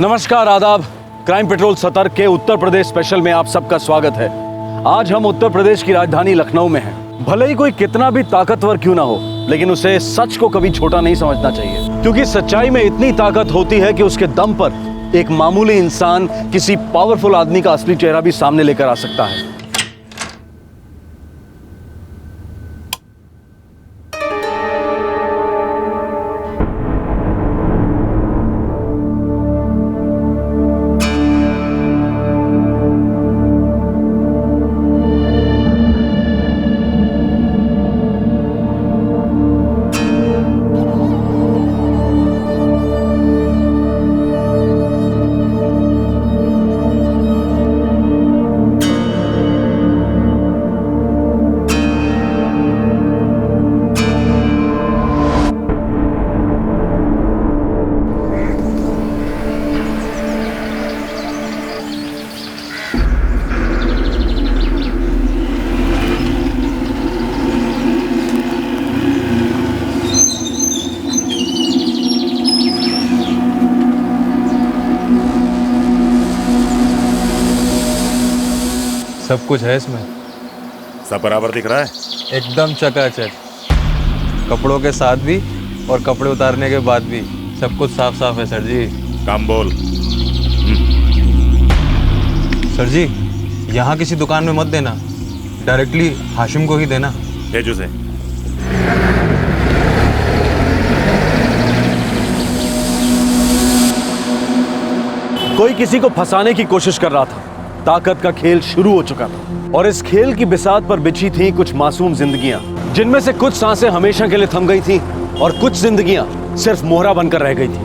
नमस्कार, आदाब। Crime petrol सतर्क के उत्तर प्रदेश स्पेशल में आप सबका स्वागत है। आज हम उत्तर प्रदेश की राजधानी लखनऊ में हैं। भले ही कोई कितना भी ताकतवर क्यों ना हो, लेकिन उसे सच को कभी छोटा नहीं समझना चाहिए, क्योंकि सच्चाई में इतनी ताकत होती है कि उसके दम पर एक मामूली इंसान किसी पावरफुल आदमी का असली चेहरा भी सामने लेकर आ सकता है। सब कुछ है इसमें। सब बराबर दिख रहा है? एकदम चकाचक, कपड़ों के साथ भी और कपड़े उतारने के बाद भी सब कुछ साफ साफ है सर जी। काम बोल। सर जी, यहाँ किसी दुकान में मत देना, डायरेक्टली हाशिम को ही देना। भेज उसे। कोई किसी को फंसाने की कोशिश कर रहा था। ताकत का खेल शुरू हो चुका था और इस खेल की बिसात पर बिछी थी कुछ मासूम जिंदगियां, जिनमें से कुछ सांसें हमेशा के लिए थम गई थी और कुछ जिंदगियां सिर्फ मोहरा बनकर रह गई थी।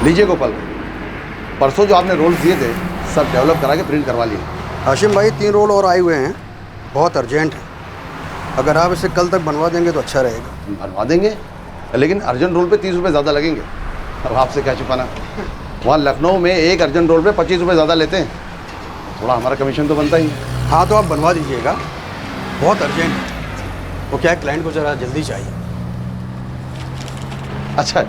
लीजिए गोपाल भाई, परसों जो आपने रोल्स दिए थे सब डेवलप करा के प्रिंट करवा लिए। हाशिम भाई 3 रोल और आए हुए हैं, बहुत अर्जेंट है। अगर आप इसे कल तक बनवा देंगे तो अच्छा रहेगा। बनवा देंगे, लेकिन अर्जेंट रोल पे 30 रुपये ज़्यादा लगेंगे। अब आपसे क्या छुपाना, वहाँ लखनऊ में एक अर्जेंट रोल पे 25 रुपये ज़्यादा लेते हैं, थोड़ा हमारा कमीशन तो बनता ही है। हाँ तो आप बनवा दीजिएगा, बहुत अर्जेंट है। वो क्या है, क्लाइंट को ज़रा जल्दी चाहिए। अच्छा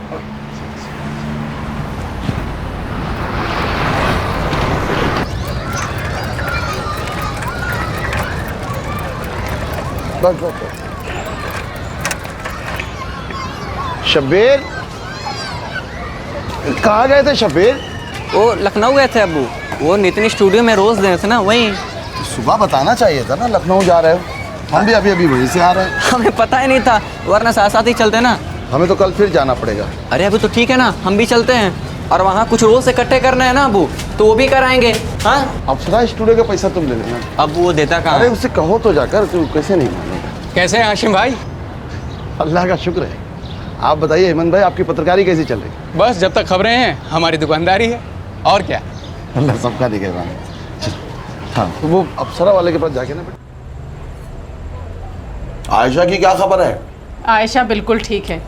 बस बस बस। शब्बीर, कहाँ गए थे शब्बीर? वो लखनऊ गए थे अब्बू, वो नितिन स्टूडियो में रोज गए थे ना, वहीं। तो सुबह बताना चाहिए था ना लखनऊ जा रहे हो। हम भी अभी वहीं से आ रहे हैं। हमें पता ही नहीं था, वरना साथ साथ ही चलते ना। हमें तो कल फिर जाना पड़ेगा। अरे अभी तो ठीक है ना, हम भी चलते हैं। और वहाँ कुछ रोज इकट्ठे करना है ना अब्बू, तो वो भी कराएंगे। हाँ अप्सरा स्टूडियो का पैसा तुम ले लेना। अब्बू वो देता कहाँ अरे है? उससे कहो तो जाकर, तू कैसे नहीं मानेगा। कैसे हैं हाशिम भाई? अल्लाह का शुक्र है। आप बताइए हेमंत भाई, आपकी पत्रकारी कैसी चल रही? बस जब तक खबरें हैं हमारी दुकानदारी है, और क्या। अल्लाह सबका दिखेगा। हाँ तो वो अप्सरा वाले के पास जाके ना। आयशा की क्या खबर है? आयशा बिल्कुल ठीक है,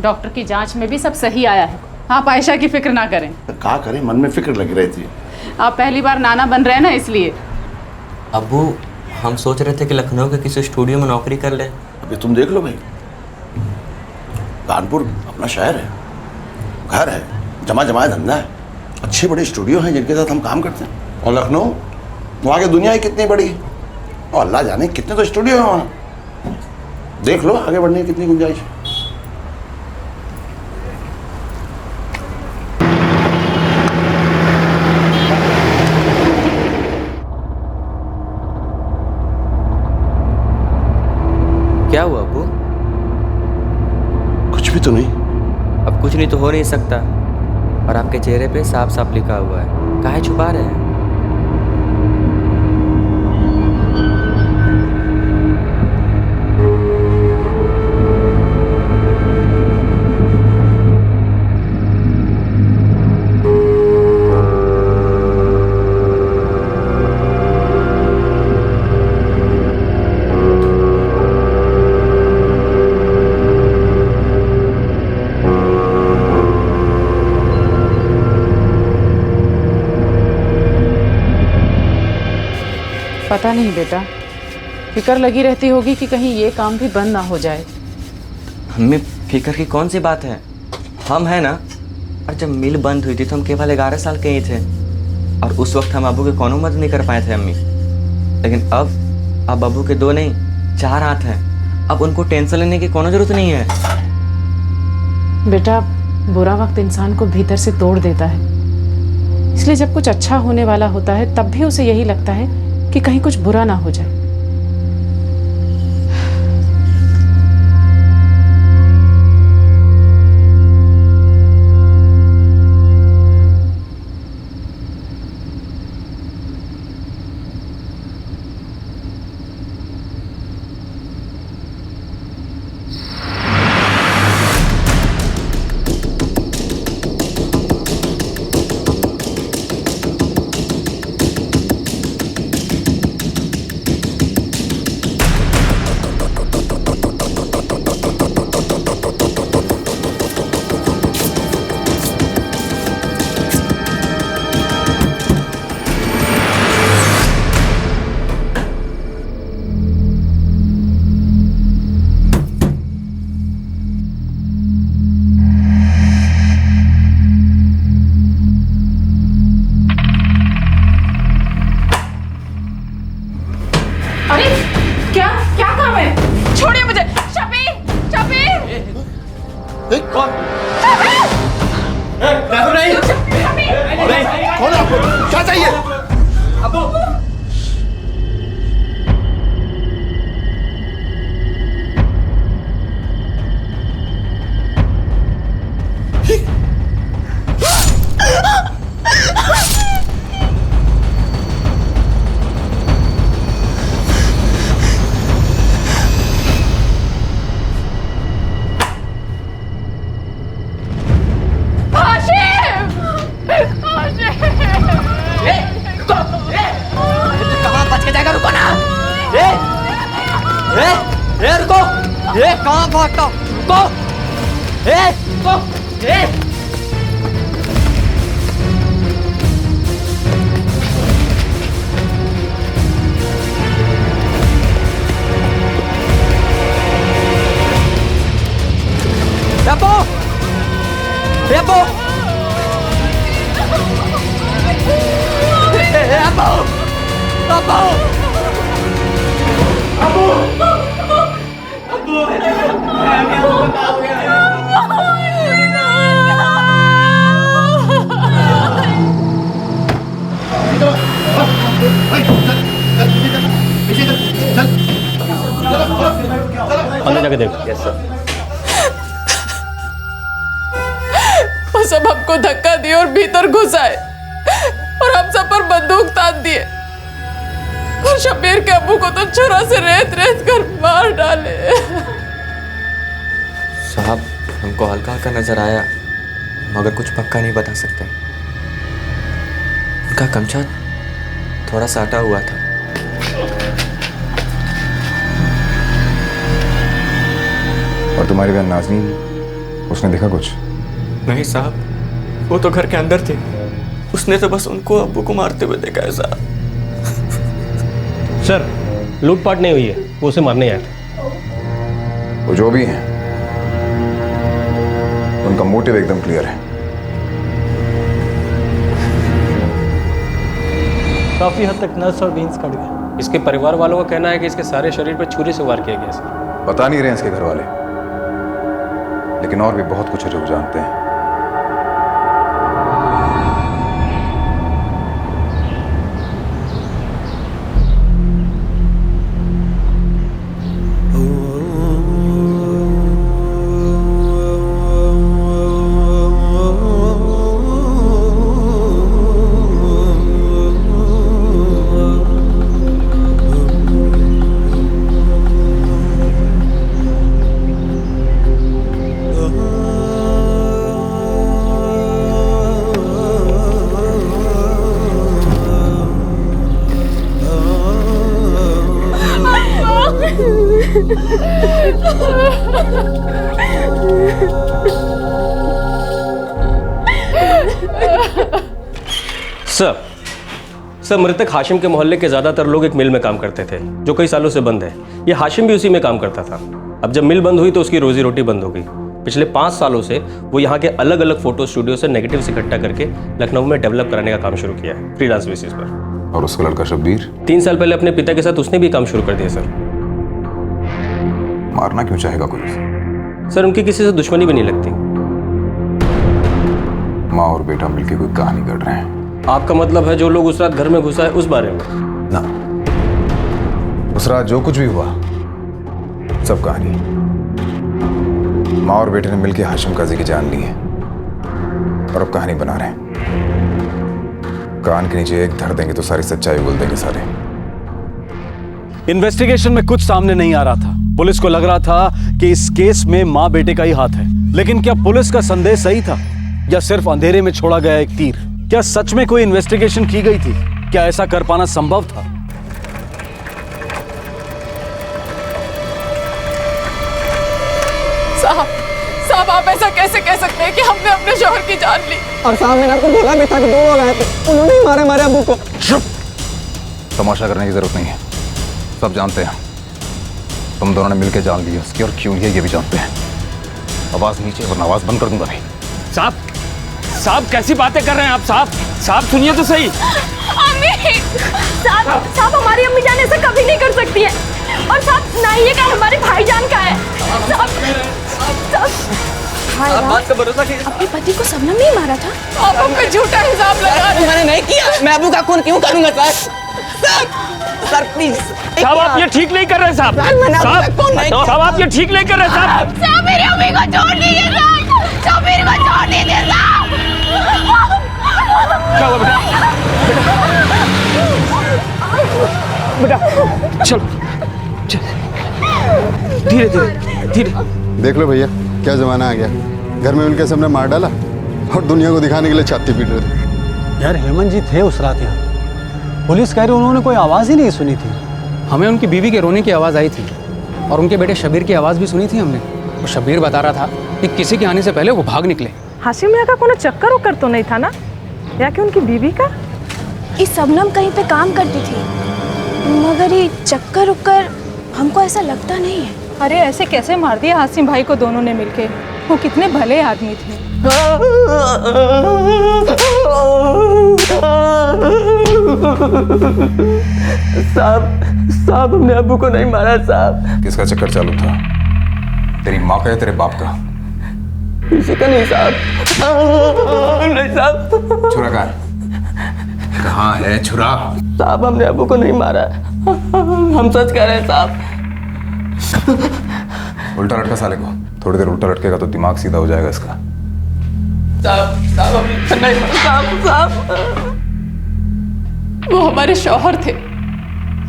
डॉक्टर की जांच में भी सब सही आया है। आप आयशा की फिक्र ना करें। क्या करें, मन में फिक्र लगी रही थी। आप पहली बार नाना बन रहे हैं ना, इसलिए। अब्बू हम सोच रहे थे कि लखनऊ के किसी स्टूडियो में नौकरी कर ले। अभी तुम देख लो भाई, कानपुर अपना शहर है, घर है, जमा जमाया धंधा है, अच्छे बड़े स्टूडियो हैं जिनके साथ हम काम करते हैं। और लखनऊ, वहाँ की दुनिया ही कितनी बड़ी है, और अल्लाह जाने कितने तो स्टूडियो हैं वहाँ। देख लो आगे बढ़ने की कितनी गुंजाइश है। क्या हुआ अब्बू? कुछ भी तो नहीं। अब कुछ नहीं तो हो नहीं सकता, और आपके चेहरे पे साफ साफ लिखा हुआ है, काहे छुपा रहे हैं? पता नहीं बेटा, फिक्र लगी रहती होगी कि कहीं ये काम भी बंद ना हो जाए। हमें फिक्र की कौन सी बात है, हम है ना। और जब मिल बंद हुई थी तो हम केवल 11 साल के ही थे, और उस वक्त हम अबू के कोनो मदद नहीं कर पाए थे अम्मी। लेकिन अब अबू के 2 नहीं 4 हाथ हैं, अब उनको टेंशन लेने की कोनो जरूरत नहीं है। बेटा, बुरा वक्त इंसान को भीतर से तोड़ देता है, इसलिए जब कुछ अच्छा होने वाला होता है तब भी उसे यही लगता है कि कहीं कुछ बुरा ना हो जाए। अरे क्या क्या काम है? छोड़िए मुझे। शबीर, शबीर! कौन? शबीर! कौन है आपको? क्या चाहिए? रुको, ये कहाँ भागता हूँ? रुको, रुको, Repo! Repo! Repo! Repo! अंदर जाके देख। Yes sir. वो सब हमको धक्का दिए और भीतर घुस आए और हम सब पर बंदूक तान दिए और शबीर के अब्बू को तो छुरा से रेत रेत कर मार डाले। साहब, हमको हल्का हल्का नजर आया, मगर कुछ पक्का नहीं बता सकते। उनका गमछा थोड़ा सा हटा हुआ था। और तुम्हारी बहन नाज़नीन, उसने देखा कुछ? नहीं साहब, वो तो घर के अंदर थे, उसने तो बस उनको अब्बू को मारते हुए देखा है साहब। सर, लूटपाट नहीं हुई है, वो उसे मारने आया था। वो जो भी हैं, उनका मोटिव एकदम क्लियर है। काफी हद तक नस और बीन्स कट गए। इसके परिवार वालों का कहना है कि इसके सारे शरीर पर छुरी से वार किया गया सर। बता नहीं रहे हैं इसके घर वाले, लेकिन और भी बहुत कुछ है जो वो जानते हैं। सर मृतक हाशिम के मोहल्ले के ज़्यादातर लोग एक मिल में काम करते थे जो कई सालों से बंद है। ये हाशिम भी उसी में काम करता था। अब जब मिल बंद हुई तो उसकी रोजी रोटी बंद हो गई। पिछले 5 सालों से वो यहाँ के अलग अलग फोटो स्टूडियो से नेगेटिव्स इकट्ठा करके लखनऊ में डेवलप कराने का काम शुरू किया है फ्रीलांस बेसिस पर। और उसका लड़का शब्बीर? 3 साल पहले अपने पिता के साथ उसने भी काम शुरू कर दिया सर। मारना क्यों चाहेगा कोई उसे? सर उनकी किसी से दुश्मनी भी नहीं लगती। माँ और बेटा मिलके कोई कहानी गढ़ रहे हैं। आपका मतलब है जो लोग उस रात घर में घुसा है उस बारे में? ना, उस रात जो कुछ भी हुआ सब कहानी। माँ और बेटे ने मिलके हाशिम काजी की जान ली है और अब कहानी बना रहे हैं। कान के नीचे एक धर देंगे तो सारी सच्चाई बोल देंगे सारे। इन्वेस्टिगेशन में कुछ सामने नहीं आ रहा था। पुलिस को लग रहा था कि इस केस में मां बेटे का ही हाथ है, लेकिन क्या पुलिस का संदेह सही था या सिर्फ अंधेरे में छोड़ा गया एक तीर? क्या सच में कोई इन्वेस्टिगेशन की गई थी? क्या ऐसा कर पाना संभव था? साहब आप ऐसा कैसे कह सकते हैं कि हमने अपने शौहर की जान ली? और साहब मैंने आपको बोला भी था कि 2 लोग आए थे, उन्होंने ही मारे हमारे अब्बू को। तमाशा करने की जरूरत नहीं है, सब जानते हैं तुम दोनों ने मिलकर जान ली उसकी, और क्यों लिया ये भी जानते हैं। आवाज नीचे वरना आवाज बंद कर दूंगा भाई। साहब कैसी बातें कर रहे हैं आप? साहब सुनिए तो सही। अम्मी साहब हमारी अम्मी जान ऐसा कभी नहीं कर सकती है, और साहब ना ही ये काम हमारे भाईजान का है। साहब बात का भरोसा कीजिए। अपने पति को सबनम नहीं मारा था? आप हम पे झूठा इल्जाम लगा रहे हैं। मैंने नहीं किया, मैं अब्बू का खून क्यों करूंगा सर? Sir please. साहब आप ये ठीक नहीं कर रहे साहब। साहब आप ये ठीक नहीं कर रहे साहब। साहब मेरी अम्मी को छोड़ दीजिए साहब, मेरे को छोड़ दीजिए साहब। क्या हुआ बेटा? चलो धीरे धीरे। देख लो भैया क्या जमाना आ गया, घर में उनके सबने मार डाला और दुनिया को दिखाने के लिए छाती पीट रहे थे। यार हेमंत जी थे उस रात यहाँ, पुलिस कह रही उन्होंने कोई आवाज़ ही नहीं सुनी थी। हमें उनकी बीवी के रोने की आवाज़ आई थी और उनके बेटे शबीर की आवाज़ भी सुनी थी हमने। और शबीर बता रहा था कि किसी के आने से पहले वो भाग निकले। हाशिम मियां का कोई चक्कर उक्कर तो नहीं था ना, या कि उनकी बीवी का? इस सबनम कहीं पे काम करती थी, मगर ये चक्कर उक्कर हमको ऐसा लगता नहीं है। अरे ऐसे कैसे मार दिया हाशिम भाई को दोनों ने मिलके? वो कितने भले आदमी थे। साहब हमने अब्बू को नहीं मारा साहब। किसका चक्कर चालू था, तेरी माँ का या तेरे बाप का? किसी का नहीं साहब। नहीं साहब। छुरा कहाँ है छुरा? साहब हमने अब्बू को नहीं मारा, हम सच कह रहे हैं साहब। उल्टा लटका साले को, थोड़ी देर उल्टा लटकेगा तो दिमाग सीधा हो जाएगा इसका। साहब नहीं साहब। वो हमारे शौहर थे,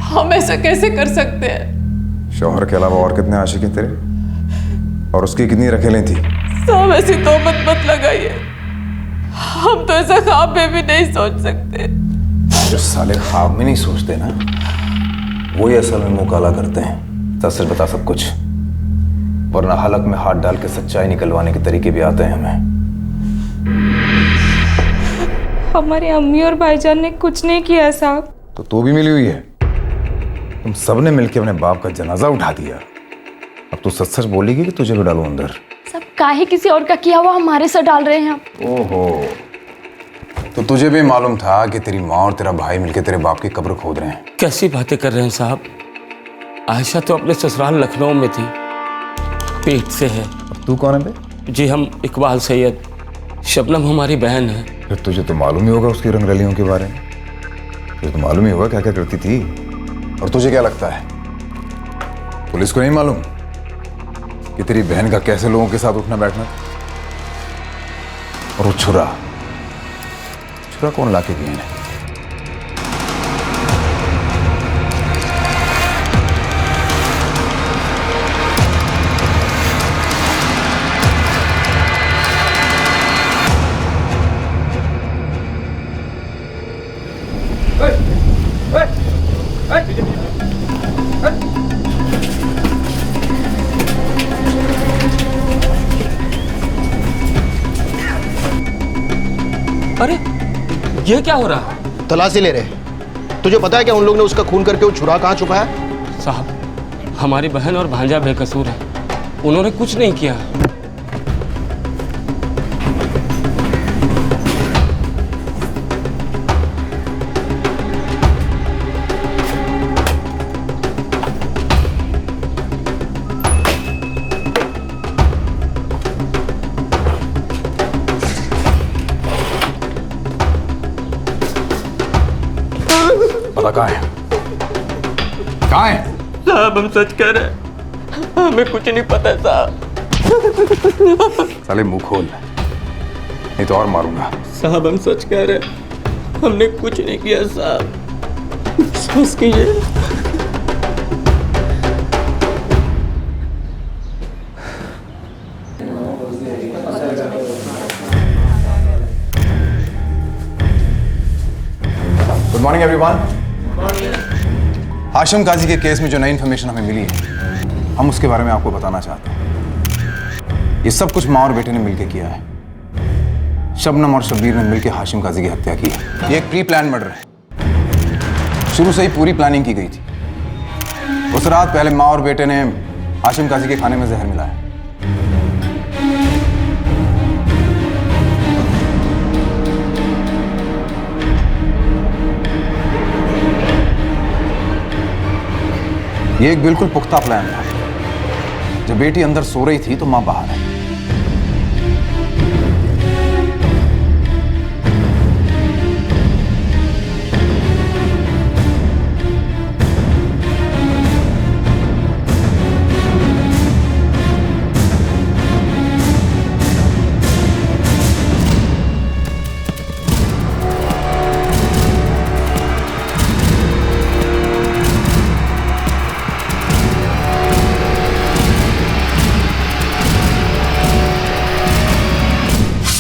हम ऐसा कैसे कर सकते हैं? शौहर के अलावा और कितने आशिक हैं तेरे, और उसकी कितनी रखेलें थी? साहब ऐसी तोहमत मत लगाइए, हम तो ऐसा ख्वाब में भी नहीं सोच सकते। जो साले ख्वाब में नहीं सोचते ना, वो ही असल में मुंह काला करते हैं। सच सच बता सब कुछ, वरना हलक में हाथ डाल के सच्चाई निकलवाने के तरीके भी आते हैं हमें। हमारी अम्मी और भाईजान ने कुछ नहीं किया साहब। तो तू भी मिली हुई है, तुम सबने मिलकर अपने बाप का जनाजा उठा दिया। अब तू सच सच बोलेगी कि तुझे भी डालूं अंदर? सब काहे किसी और का किया हुआ हमारे सर डाल रहे हैं आप? ओहो, तो तुझे भी मालूम था कि तेरी माँ और तेरा भाई मिलकर तेरे बाप की कब्र खोद रहे हैं? कैसी बातें कर रहे हैं साहब? आयशा तो अपने ससुराल लखनऊ में थी, पेट से है। तू कौन है बे? जी हम इकबाल सैयद, शबनम हमारी बहन है। फिर तुझे तो मालूम ही होगा उसकी रंगरलियों के बारे में, तुझे तो मालूम ही होगा क्या क्या करती थी। और तुझे क्या लगता है पुलिस को नहीं मालूम कि तेरी बहन का कैसे लोगों के साथ उठना बैठना? और वो छुरा कौन लाके गए हैं? अरे ये क्या हो रहा है? तलाशी ले रहे। तुझे पता है क्या उन लोग ने उसका खून करके वो छुरा कहाँ छुपाया? साहब, हमारी बहन और भांजा बेकसूर है, उन्होंने कुछ नहीं किया। पता कहाँ है? कहाँ है? साहब हम सच कह रहे हैं, हमें कुछ नहीं पता साहब। साले मुंह खोल, नहीं तो और मारूंगा। साहब हम सच कह रहे हैं, हमने कुछ नहीं किया साहब, विश्वास कीजिए। Good morning everyone. Hashim Kazi के केस में जो नई इन्फॉर्मेशन हमें मिली है, हम उसके बारे में आपको बताना चाहते हैं। ये सब कुछ माँ और बेटे ने मिलकर किया है। शबनम और शब्बीर ने मिलकर हाशिम काजी की हत्या की है। ये एक प्री प्लान मर्डर है, शुरू से ही पूरी प्लानिंग की गई थी। उस रात पहले माँ और बेटे ने हाशिम काजी के खाने में जहर मिलाया। ये एक बिल्कुल पुख्ता प्लान था। जब बेटी अंदर सो रही थी तो मां बाहर आई।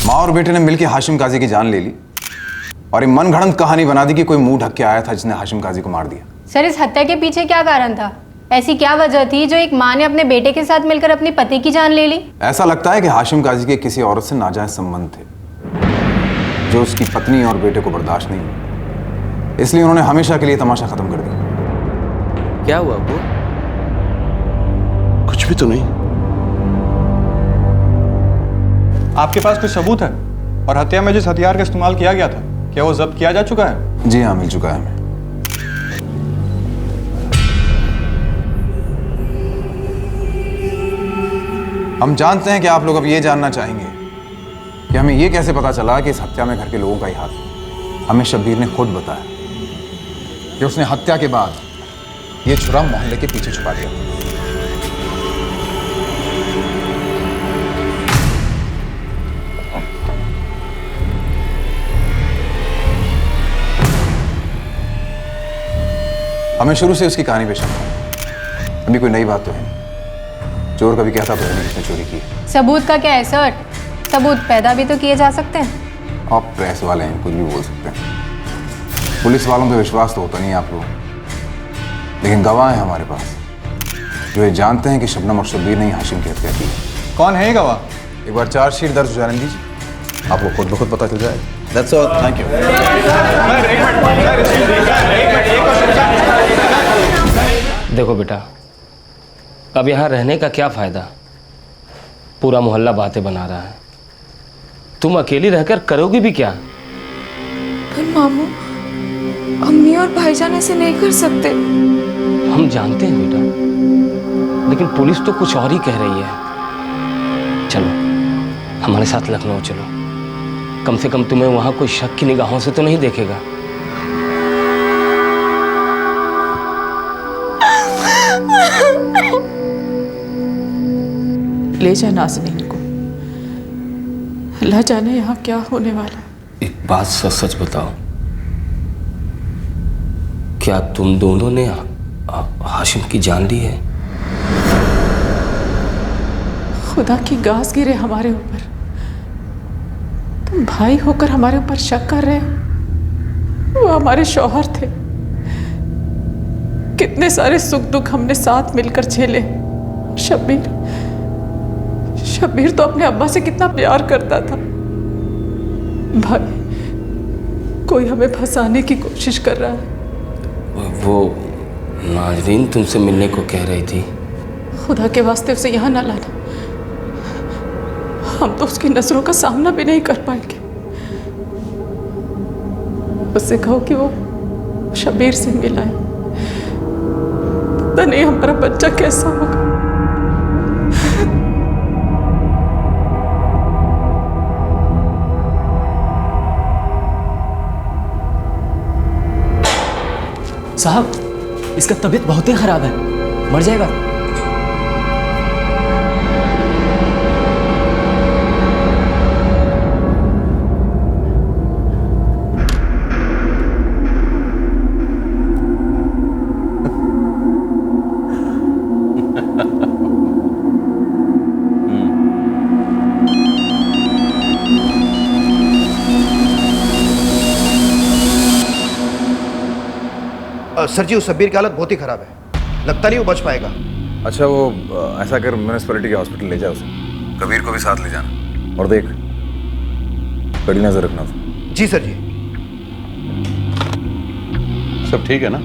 माँ और बेटे ने मिलकर हाशिम काजी की जान ले ली और ये मनगढ़ंत कहानी बना दी कि कोई मुंह ढक के आया था जिसने हाशिम काजी को मार दिया। सर, इस हत्या के पीछे क्या कारण था? ऐसी क्या वजह थी जो एक माँ ने अपने बेटे के साथ मिलकर अपने पति की जान ले ली? ऐसा लगता है कि हाशिम काजी के किसी औरत से नाजायज संबंध थे जो उसकी पत्नी और बेटे को बर्दाश्त नहीं हुई, इसलिए उन्होंने हमेशा के लिए तमाशा खत्म कर दिया। क्या हुआ वो? कुछ भी तो नहीं। आपके पास कोई सबूत है? और हत्या में जिस हथियार का इस्तेमाल किया गया था, क्या वो जब्त किया जा चुका है? जी हाँ, मिल चुका है हमें। हम जानते हैं कि आप लोग अब ये जानना चाहेंगे कि हमें ये कैसे पता चला कि इस हत्या में घर के लोगों का ही हाथ है। हमें शब्बीर ने खुद बताया कि उसने हत्या के बाद ये छुरा मोहल्ले के पीछे छुपा दिया। हमें शुरू से उसकी कहानी पे शक है। अभी कोई नई बात तो है नहीं। चोर कभी कहता तो है नहीं जिसने चोरी की। सबूत का क्या है सर? सबूत पैदा भी तो किए जा सकते हैं। आप प्रेस वाले हैं, कुछ भी बोल सकते हैं। पुलिस वालों पे विश्वास तो होता नहीं है आप लोग, लेकिन गवाह है हमारे पास जो ये जानते हैं कि शबनम और शब्बीर ने ही हाशिम की हत्या की। कौन है ये गवाह? एक बार चार्जशीट दर्ज हो जाने दीजिए, आपको खुद ब खुद पता चल जाएगा। That's all. Thank you. देखो बेटा, अब यहाँ रहने का क्या फ़ायदा? पूरा मोहल्ला बातें बना रहा है, तुम अकेली रहकर करोगी भी क्या? पर मामू, अम्मी और भाईजान ऐसे नहीं कर सकते। हम जानते हैं बेटा, लेकिन पुलिस तो कुछ और ही कह रही है। चलो हमारे साथ लखनऊ चलो, कम से कम तुम्हें वहां कोई शक की निगाहों से तो नहीं देखेगा। ले जा नाज़नीन को, अल्लाह जाने यहाँ क्या होने वाला। एक बात सच सच बताओ, क्या तुम दोनों ने हाशिम की जान ली है? खुदा की गाज गिरे हमारे ऊपर, तुम भाई होकर हमारे ऊपर शक कर रहे हो? वो हमारे शौहर थे, कितने सारे सुख दुख हमने साथ मिलकर झेले। शब्बीर तो अपने अब्बा से कितना प्यार करता था। भाई, कोई हमें फंसाने की कोशिश कर रहा है। वो नाजरीन तुमसे मिलने को कह रही थी। खुदा के वास्ते उसे यहाँ ना लाना, हम तो उसकी नजरों का सामना भी नहीं कर पाएंगे। उससे कहो कि वो शबीर से मिला है, पता नहीं हमारा बच्चा कैसा होगा। साहब, इसका तबीयत बहुत ही खराब है, मर जाएगा। सर जी, उस शब्बीर की हालत बहुत ही खराब है, लगता नहीं वो बच पाएगा। अच्छा, वो ऐसा कर, म्यूनिसिपैलिटी के हॉस्पिटल ले जा उसे। कबीर को भी साथ ले जाना। और देख, कड़ी नजर रखना। जी सर जी। सब ठीक है ना?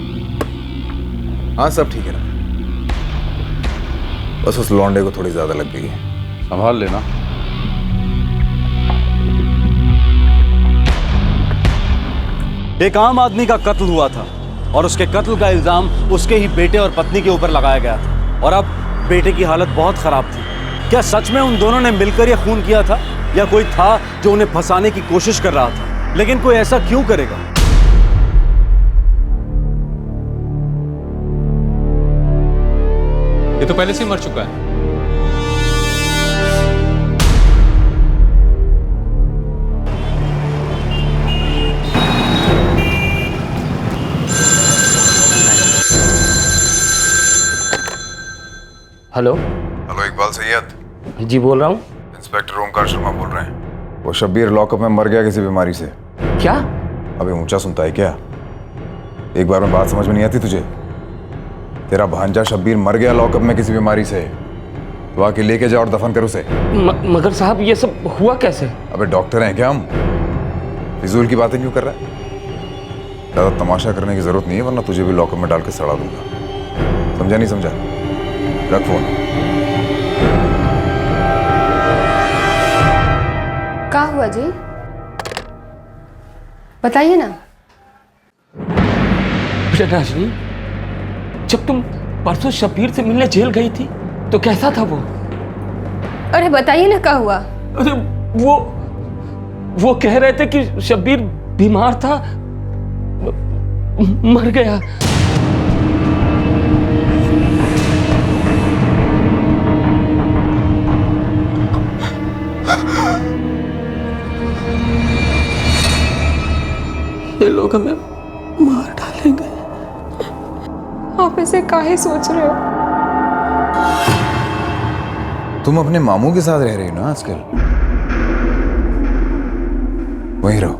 हाँ, सब ठीक है ना। बस उस लौंडे को थोड़ी ज्यादा लग गई है, संभाल लेना। एक आम आदमी का कत्ल हुआ था और उसके कत्ल का इल्जाम उसके ही बेटे और पत्नी के ऊपर लगाया गया था, और अब बेटे की हालत बहुत खराब थी। क्या सच में उन दोनों ने मिलकर यह खून किया था, या कोई था जो उन्हें फंसाने की कोशिश कर रहा था? लेकिन कोई ऐसा क्यों करेगा? ये तो पहले से ही मर चुका है। Hello hello, Iqbal Syed. जी, बोल रहा हूँ। इंस्पेक्टर ओमकार शर्मा बोल रहे हैं। वो शब्बीर लॉकअप में मर गया किसी बीमारी से। क्या? अबे ऊंचा सुनता है क्या? एक बार में बात समझ में नहीं आती तुझे? तेरा भांजा शब्बीर मर गया लॉकअप में किसी बीमारी से। तो आके लेके जा और दफन कर उसे। मगर साहब, ये सब हुआ कैसे? अबे डॉक्टर हैं क्या हम? फिजूल की बातें क्यों कर रहा है? ज्यादा तमाशा करने की जरूरत नहीं है, वरना तुझे भी लॉकअप में डाल के सड़ा दूंगा। समझा नहीं समझा? रख फोन। क्या हुआ जी, बताइए ना। नाजरीन, जब तुम परसों शब्बीर से मिलने जेल गई थी तो कैसा था वो? अरे बताइए ना क्या हुआ। अरे वो कह रहे थे कि शब्बीर बीमार था, मर गया। ये लोग हमें मार डालेंगे। आप ऐसे काहे सोच रहे हो? तुम अपने मामू के साथ रह रही हो ना आजकल? वहीं रहो,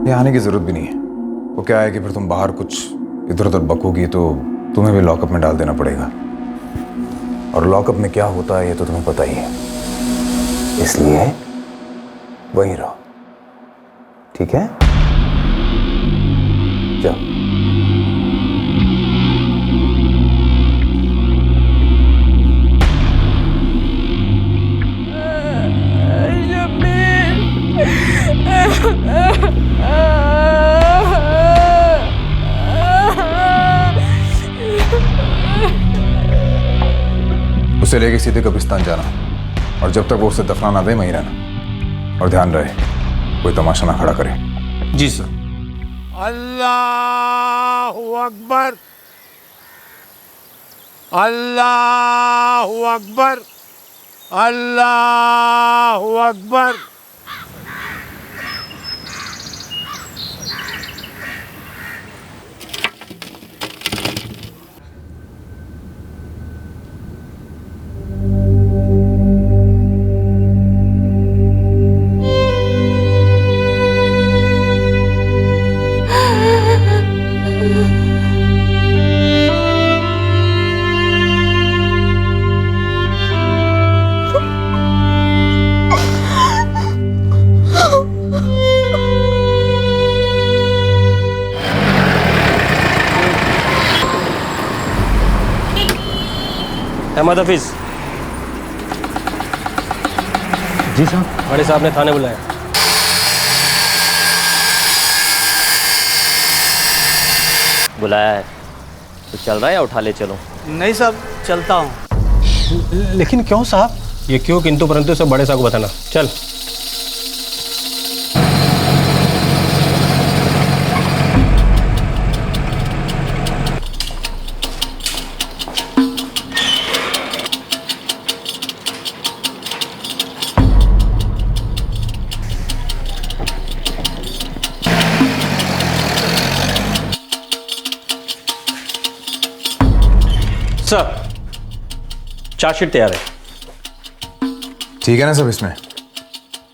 ये आने की जरूरत भी नहीं है। वो क्या है कि फिर तुम बाहर कुछ इधर उधर बकोगी तो तुम्हें भी लॉकअप में डाल देना पड़ेगा, और लॉकअप में क्या होता है ये तो तुम्हें पता ही है। इसलिए वहीं रहो, ठीक है? जाओ। उसे लेके सीधे कब्रिस्तान जाना, और जब तक वो उसे दफना ना दे वहीं रहना, और ध्यान रहे कोई तमाशा ना खड़ा करे। जी सर। अल्लाहु अकबर, अल्लाहु अकबर, अल्लाहु अकबर। अहमद हफीज। जी साहब। बड़े साहब ने थाने बुलाया। बुलाया है तो चल रहा है या उठा ले चलो? नहीं साहब, चलता हूँ। लेकिन क्यों साहब? ये क्यों किंतु परंतु सब बड़े साहब को बताना। चल। सर, चार्जशीट तैयार है। ठीक है ना सब? इसमें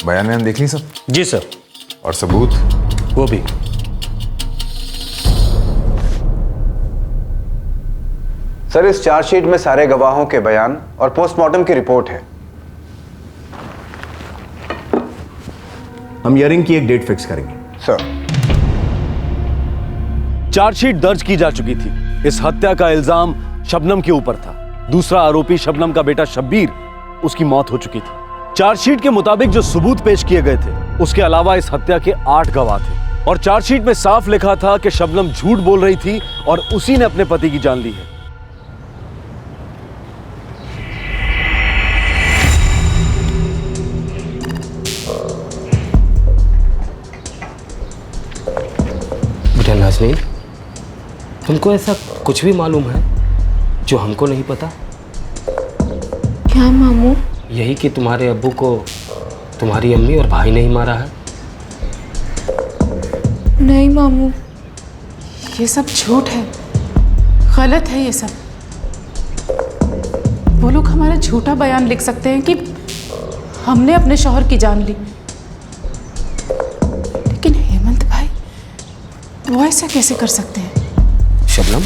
बयान में देख ली सब? जी सर। और सबूत? वो भी। सर, इस चार्जशीट में सारे गवाहों के बयान और पोस्टमार्टम की रिपोर्ट है। हम हियरिंग की एक डेट फिक्स करेंगे। सर। चार्जशीट दर्ज की जा चुकी थी। इस हत्या का इल्जाम शबनम के ऊपर था। दूसरा आरोपी शबनम का बेटा शब्बीर, उसकी मौत हो चुकी थी। चार्जशीट के मुताबिक जो सबूत पेश किए गए थे उसके अलावा इस हत्या के 8 गवाह थे और चार्जशीट में साफ लिखा था कि शबनम झूठ बोल रही थी और उसी ने अपने पति की जान ली है। बेटा नाज़नीन, तुमको ऐसा कुछ भी मालूम है जो हमको नहीं पता? क्या मामू? यही कि तुम्हारे अब्बू को तुम्हारी अम्मी और भाई ने ही मारा है। नहीं मामू, ये सब झूठ है, गलत है ये सब। वो लोग हमारा झूठा बयान लिख सकते हैं कि हमने अपने शौहर की जान ली, लेकिन हेमंत भाई वो ऐसा कैसे कर सकते हैं? शबनम,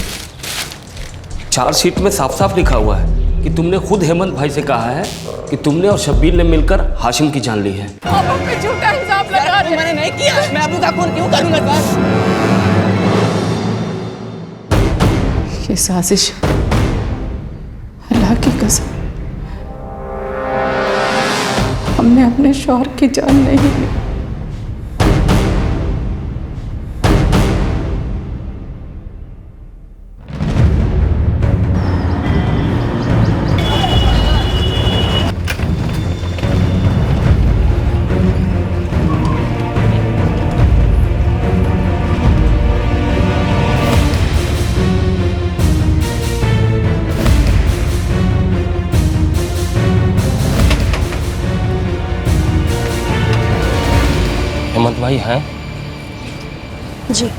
चार्जशीट में साफ साफ लिखा हुआ है कि तुमने खुद हेमंत भाई से कहा है कि तुमने और शब्बीर ने मिलकर हाशिम की जान ली है। अब्बू पे झूठा इल्जाम लगा रहे हैं। मैंने नहीं किया, मैं अब्बू का खून क्यों करूंगा सर? ये साजिश, अल्लाह की कसम, हमने अपने शौहर की जान नहीं ली। हेमंत भाई हैं? जी।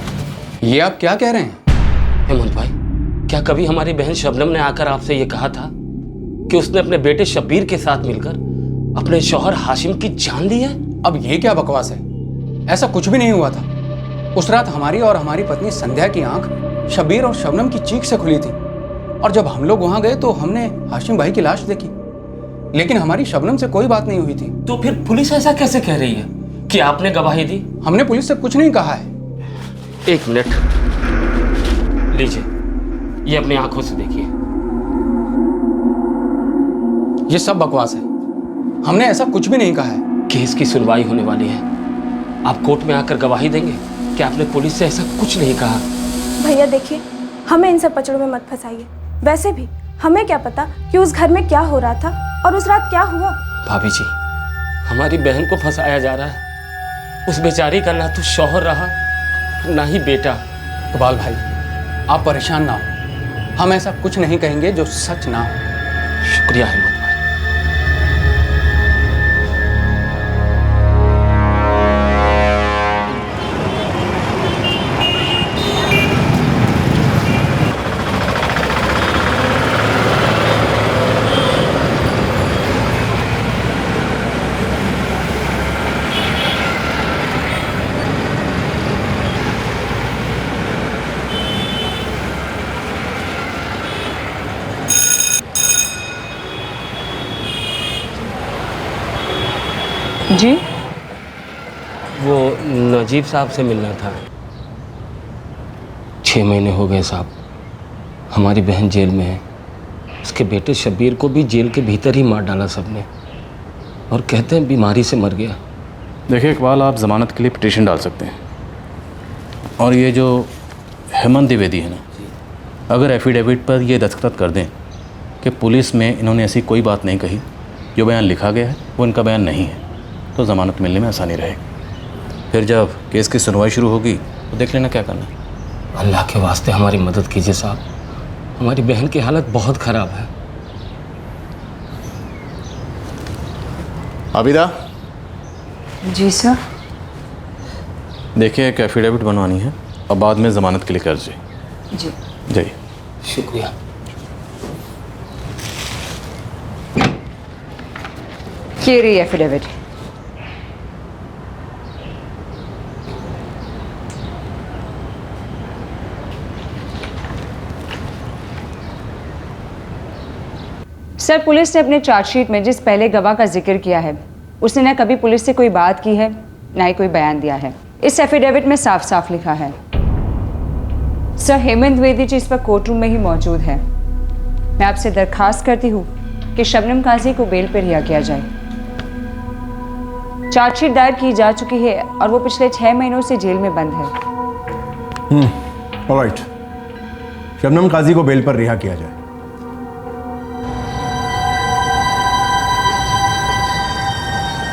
ये आप क्या कह रहे हैं? हेमंत भाई, क्या कभी हमारी बहन शबनम ने आकर आपसे ये कहा था कि उसने अपने बेटे शब्बीर के साथ मिलकर अपने शौहर हाशिम की जान ली है? अब ये क्या बकवास है? ऐसा कुछ भी नहीं हुआ था। उस रात हमारी और हमारी पत्नी संध्या की आंख शब्बीर और शबनम की चीख से खुली थी और जब हम लोग वहां गए तो हमने हाशिम भाई की लाश देखी, लेकिन हमारी शबनम से कोई बात नहीं हुई थी। तो फिर पुलिस ऐसा कैसे कह रही है कि आपने गवाही दी? हमने पुलिस से कुछ नहीं कहा है। एक मिनट लीजिए, ये अपनी आंखों से देखिए। ये सब बकवास है, हमने ऐसा कुछ भी नहीं कहा है। केस की सुनवाई होने वाली है, आप कोर्ट में आकर गवाही देंगे कि आपने पुलिस से ऐसा कुछ नहीं कहा। भैया देखिए, हमें इन सब पचड़ों में मत फंसाइए। वैसे भी हमें क्या पता कि उस घर में क्या हो रहा था और उस रात क्या हुआ। भाभी जी, हमारी बहन को फंसाया जा रहा है। उस बेचारी का ना तो शौहर रहा ना ही बेटा। इकबाल भाई, आप परेशान ना हो, हम ऐसा कुछ नहीं कहेंगे जो सच ना हो। शुक्रिया हेमंत भाई। जी? वो नजीब साहब से मिलना था। 6 महीने हो गए साहब, हमारी बहन जेल में है। उसके बेटे शब्बीर को भी जेल के भीतर ही मार डाला सबने, और कहते हैं बीमारी से मर गया। देखिए इकबाल, आप ज़मानत के लिए पिटीशन डाल सकते हैं, और ये जो हेमंत द्विवेदी है ना, अगर एफिडेविट पर ये दस्तखत कर दें कि पुलिस में इन्होंने ऐसी कोई बात नहीं कही, जो बयान लिखा गया है वो इनका बयान नहीं है, तो ज़मानत मिलने में आसानी रहेगी। फिर जब केस की सुनवाई शुरू होगी तो देख लेना क्या करना है। अल्लाह के वास्ते हमारी मदद कीजिए साहब, हमारी बहन की हालत बहुत ख़राब है। आबिदा जी सर। देखिए एक एफिडेविट बनवानी है और बाद में ज़मानत के लिए कर्ज जी जाइए। शुक्रिया। ये रही एफिडेविट। सर, पुलिस ने अपने चार्जशीट में जिस पहले गवाह का जिक्र किया है, उसने न कभी पुलिस से कोई बात की है, ना ही कोई बयान दिया है। इस एफिडेविट में साफ साफ लिखा है। सर, हेमंत द्विवेदी जी इस वक्त कोर्ट रूम में ही मौजूद है। मैं आपसे दरखास्त करती हूँ कि शबनम काजी को बेल पर रिहा किया जाए। चार्जशीट दायर की जा चुकी है और वो पिछले 6 महीनों से जेल में बंद है। ऑलराइट, शबनम काजी को बेल पर रिहा किया जाए।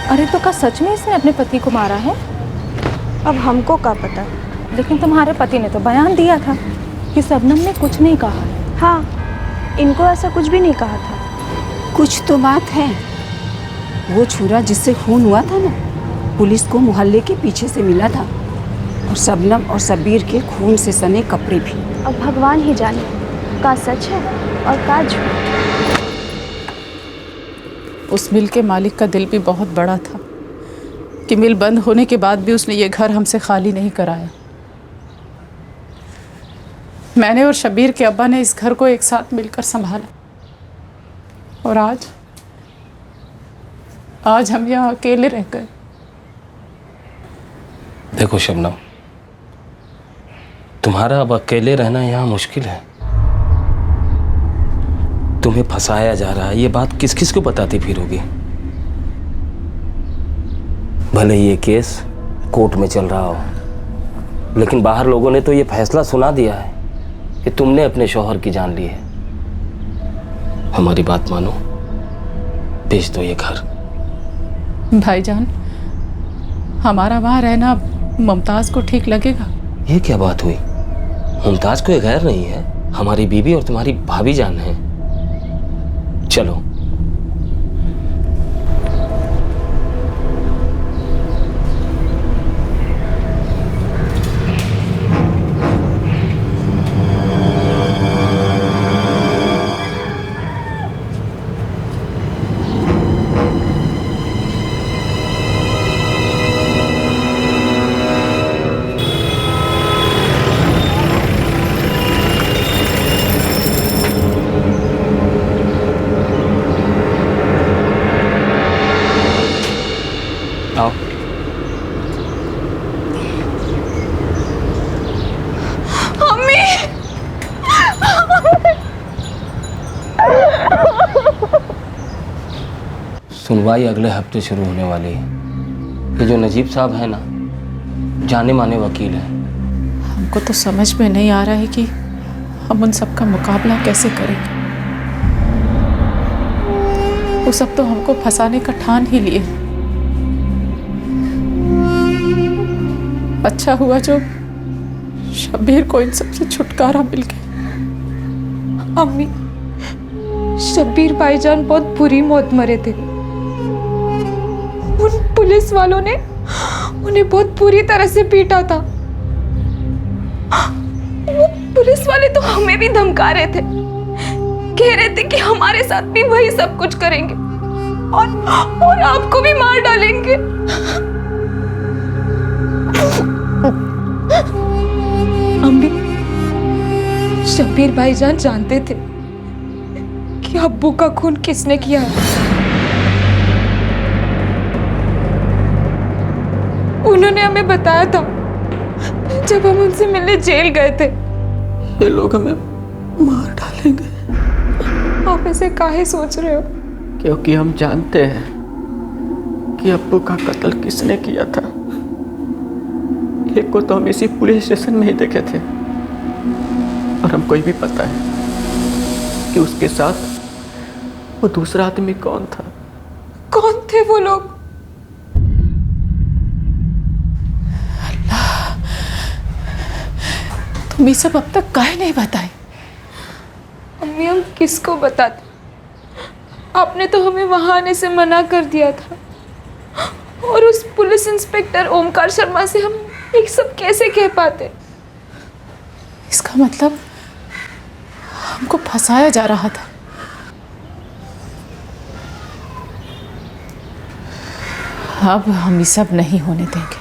अरे तो क्या सच में इसने अपने पति को मारा है? अब हमको क्या पता, लेकिन तुम्हारे पति ने तो बयान दिया था कि शबनम ने कुछ नहीं कहा। हाँ, इनको ऐसा कुछ भी नहीं कहा था। कुछ तो बात है। वो छुरा जिससे खून हुआ था ना, पुलिस को मोहल्ले के पीछे से मिला था, और शबनम और शब्बीर के खून से सने कपड़े भी। अब भगवान ही जाने का सच है और का झूठ। उस मिल के मालिक का दिल भी बहुत बड़ा था कि मिल बंद होने के बाद भी उसने ये घर हमसे खाली नहीं कराया। मैंने और शब्बीर के अब्बा ने इस घर को एक साथ मिलकर संभाला, और आज हम यहाँ अकेले रह गए। देखो शबनम, तुम्हारा अब अकेले रहना यहाँ मुश्किल है। तुम्हें फंसाया जा रहा है, ये बात किस किस को बताती फिरोगी? भले ये केस कोर्ट में चल रहा हो, लेकिन बाहर लोगों ने तो ये फैसला सुना दिया है कि तुमने अपने शौहर की जान ली है। हमारी बात मानो, बेच दो ये घर। भाईजान, हमारा वहाँ रहना मुमताज को ठीक लगेगा? ये क्या बात हुई? मुमताज कोई गैर नहीं है, हमारी बीवी और तुम्हारी भाभी जान है। चलो। आओ। मम्मी! सुनवाई अगले हफ्ते शुरू होने वाली है। ये जो नजीब साहब है ना, जाने माने वकील हैं। हमको तो समझ में नहीं आ रहा है कि हम उन सब का मुकाबला कैसे करेंगे। वो सब तो हमको फंसाने का ठान ही लिए। अच्छा हुआ जो शब्बीर को इन सब से छुटकारा मिल गया। अम्मी, शब्बीर भाईजान बहुत बुरी मौत मरे थे। उन पुलिस वालों ने उन्हें बहुत बुरी तरह से पीटा था। वो पुलिस वाले तो हमें भी धमका रहे थे, कह रहे थे कि हमारे साथ भी वही सब कुछ करेंगे और आपको भी मार डालेंगे। अम्मी, शब्बीर भाईजान जानते थे कि अब्बू का खून किसने किया है। उन्होंने हमें बताया था जब हम उनसे मिलने जेल गए थे। ये लोग हमें मार डालेंगे। आप ऐसे काहे सोच रहे हो? क्योंकि हम जानते हैं कि अब्बू का कत्ल किसने किया था। एक को तो हम इसी पुलिस स्टेशन में ही देखे थे और हमको ये भी पता है कि उसके साथ वो दूसरा आदमी कौन था। कौन थे वो लोग? अल्लाह, तुम ये सब अब तक काहे नहीं बताए? अम्मी, हम किसको बताते? आपने तो हमें वहां आने से मना कर दिया था, और उस पुलिस इंस्पेक्टर ओमकार शर्मा से हम ये सब कैसे कह पाते? इसका मतलब हमको फंसाया जा रहा था। अब हम ये सब नहीं होने देंगे।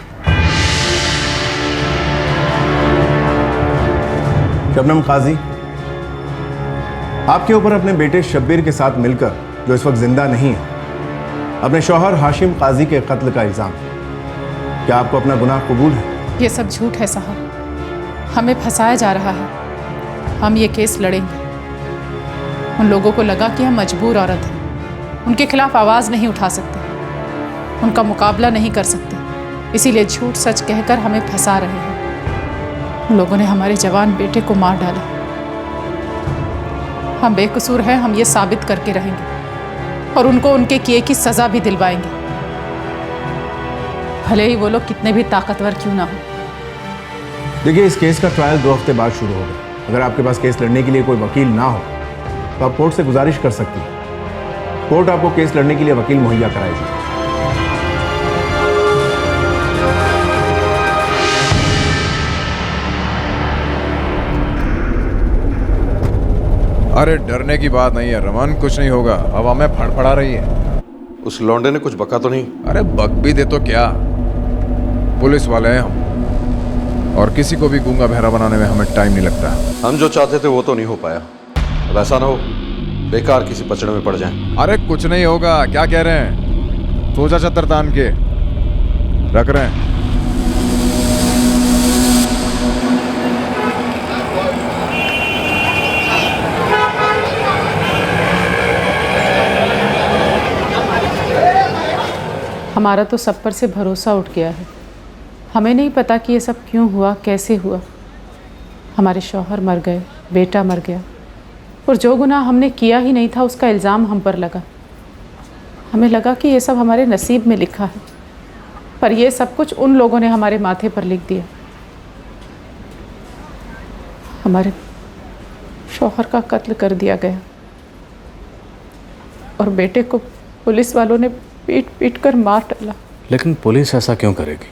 शबनम काजी, आपके ऊपर अपने बेटे शब्बीर के साथ मिलकर, जो इस वक्त जिंदा नहीं है, अपने शौहर हाशिम काजी के कत्ल का इल्जाम। क्या आपको अपना गुनाह कबूल है? ये सब झूठ है साहब, हमें फंसाया जा रहा है। हम ये केस लड़ेंगे। उन लोगों को लगा कि हम मजबूर औरत हैं, उनके खिलाफ आवाज़ नहीं उठा सकते, उनका मुकाबला नहीं कर सकते, इसीलिए झूठ सच कहकर हमें फंसा रहे हैं। उन लोगों ने हमारे जवान बेटे को मार डाला। हम बेकसूर हैं, हम ये साबित करके रहेंगे और उनको उनके किए की सज़ा भी दिलवाएंगे, भले ही वो लोग कितने भी ताकतवर क्यों ना हो। देखिए, इस केस का ट्रायल 2 हफ्ते बाद शुरू होगा। अगर आपके पास केस लड़ने के लिए कोई वकील ना हो तो आप कोर्ट से गुजारिश कर सकती हैं। कोर्ट आपको केस लड़ने के लिए वकील मुहैया कराएगी। अरे डरने की बात नहीं है रमन, कुछ नहीं होगा। हवा में फड़फड़ा रही है। उस लौंडे ने कुछ बका तो नहीं? अरे बक भी दे तो क्या, पुलिस वाले हैं हम, और किसी को भी गूंगा बहरा बनाने में हमें टाइम नहीं लगता। हम जो चाहते थे वो तो नहीं हो पाया। अब ऐसा ना हो बेकार किसी पचड़े में पड़ जाएं। अरे कुछ नहीं होगा, क्या कह रहे हैं? सोचा चतर तान के रख रहे हैं। हमारा तो सब पर से भरोसा उठ गया है। हमें नहीं पता कि ये सब क्यों हुआ, कैसे हुआ। हमारे शौहर मर गए, बेटा मर गया, और जो गुनाह हमने किया ही नहीं था उसका इल्ज़ाम हम पर लगा। हमें लगा कि ये सब हमारे नसीब में लिखा है, पर ये सब कुछ उन लोगों ने हमारे माथे पर लिख दिया। हमारे शौहर का कत्ल कर दिया गया और बेटे को पुलिस वालों ने पीट पीट कर मार डाला। लेकिन पुलिस ऐसा क्यों करेगी?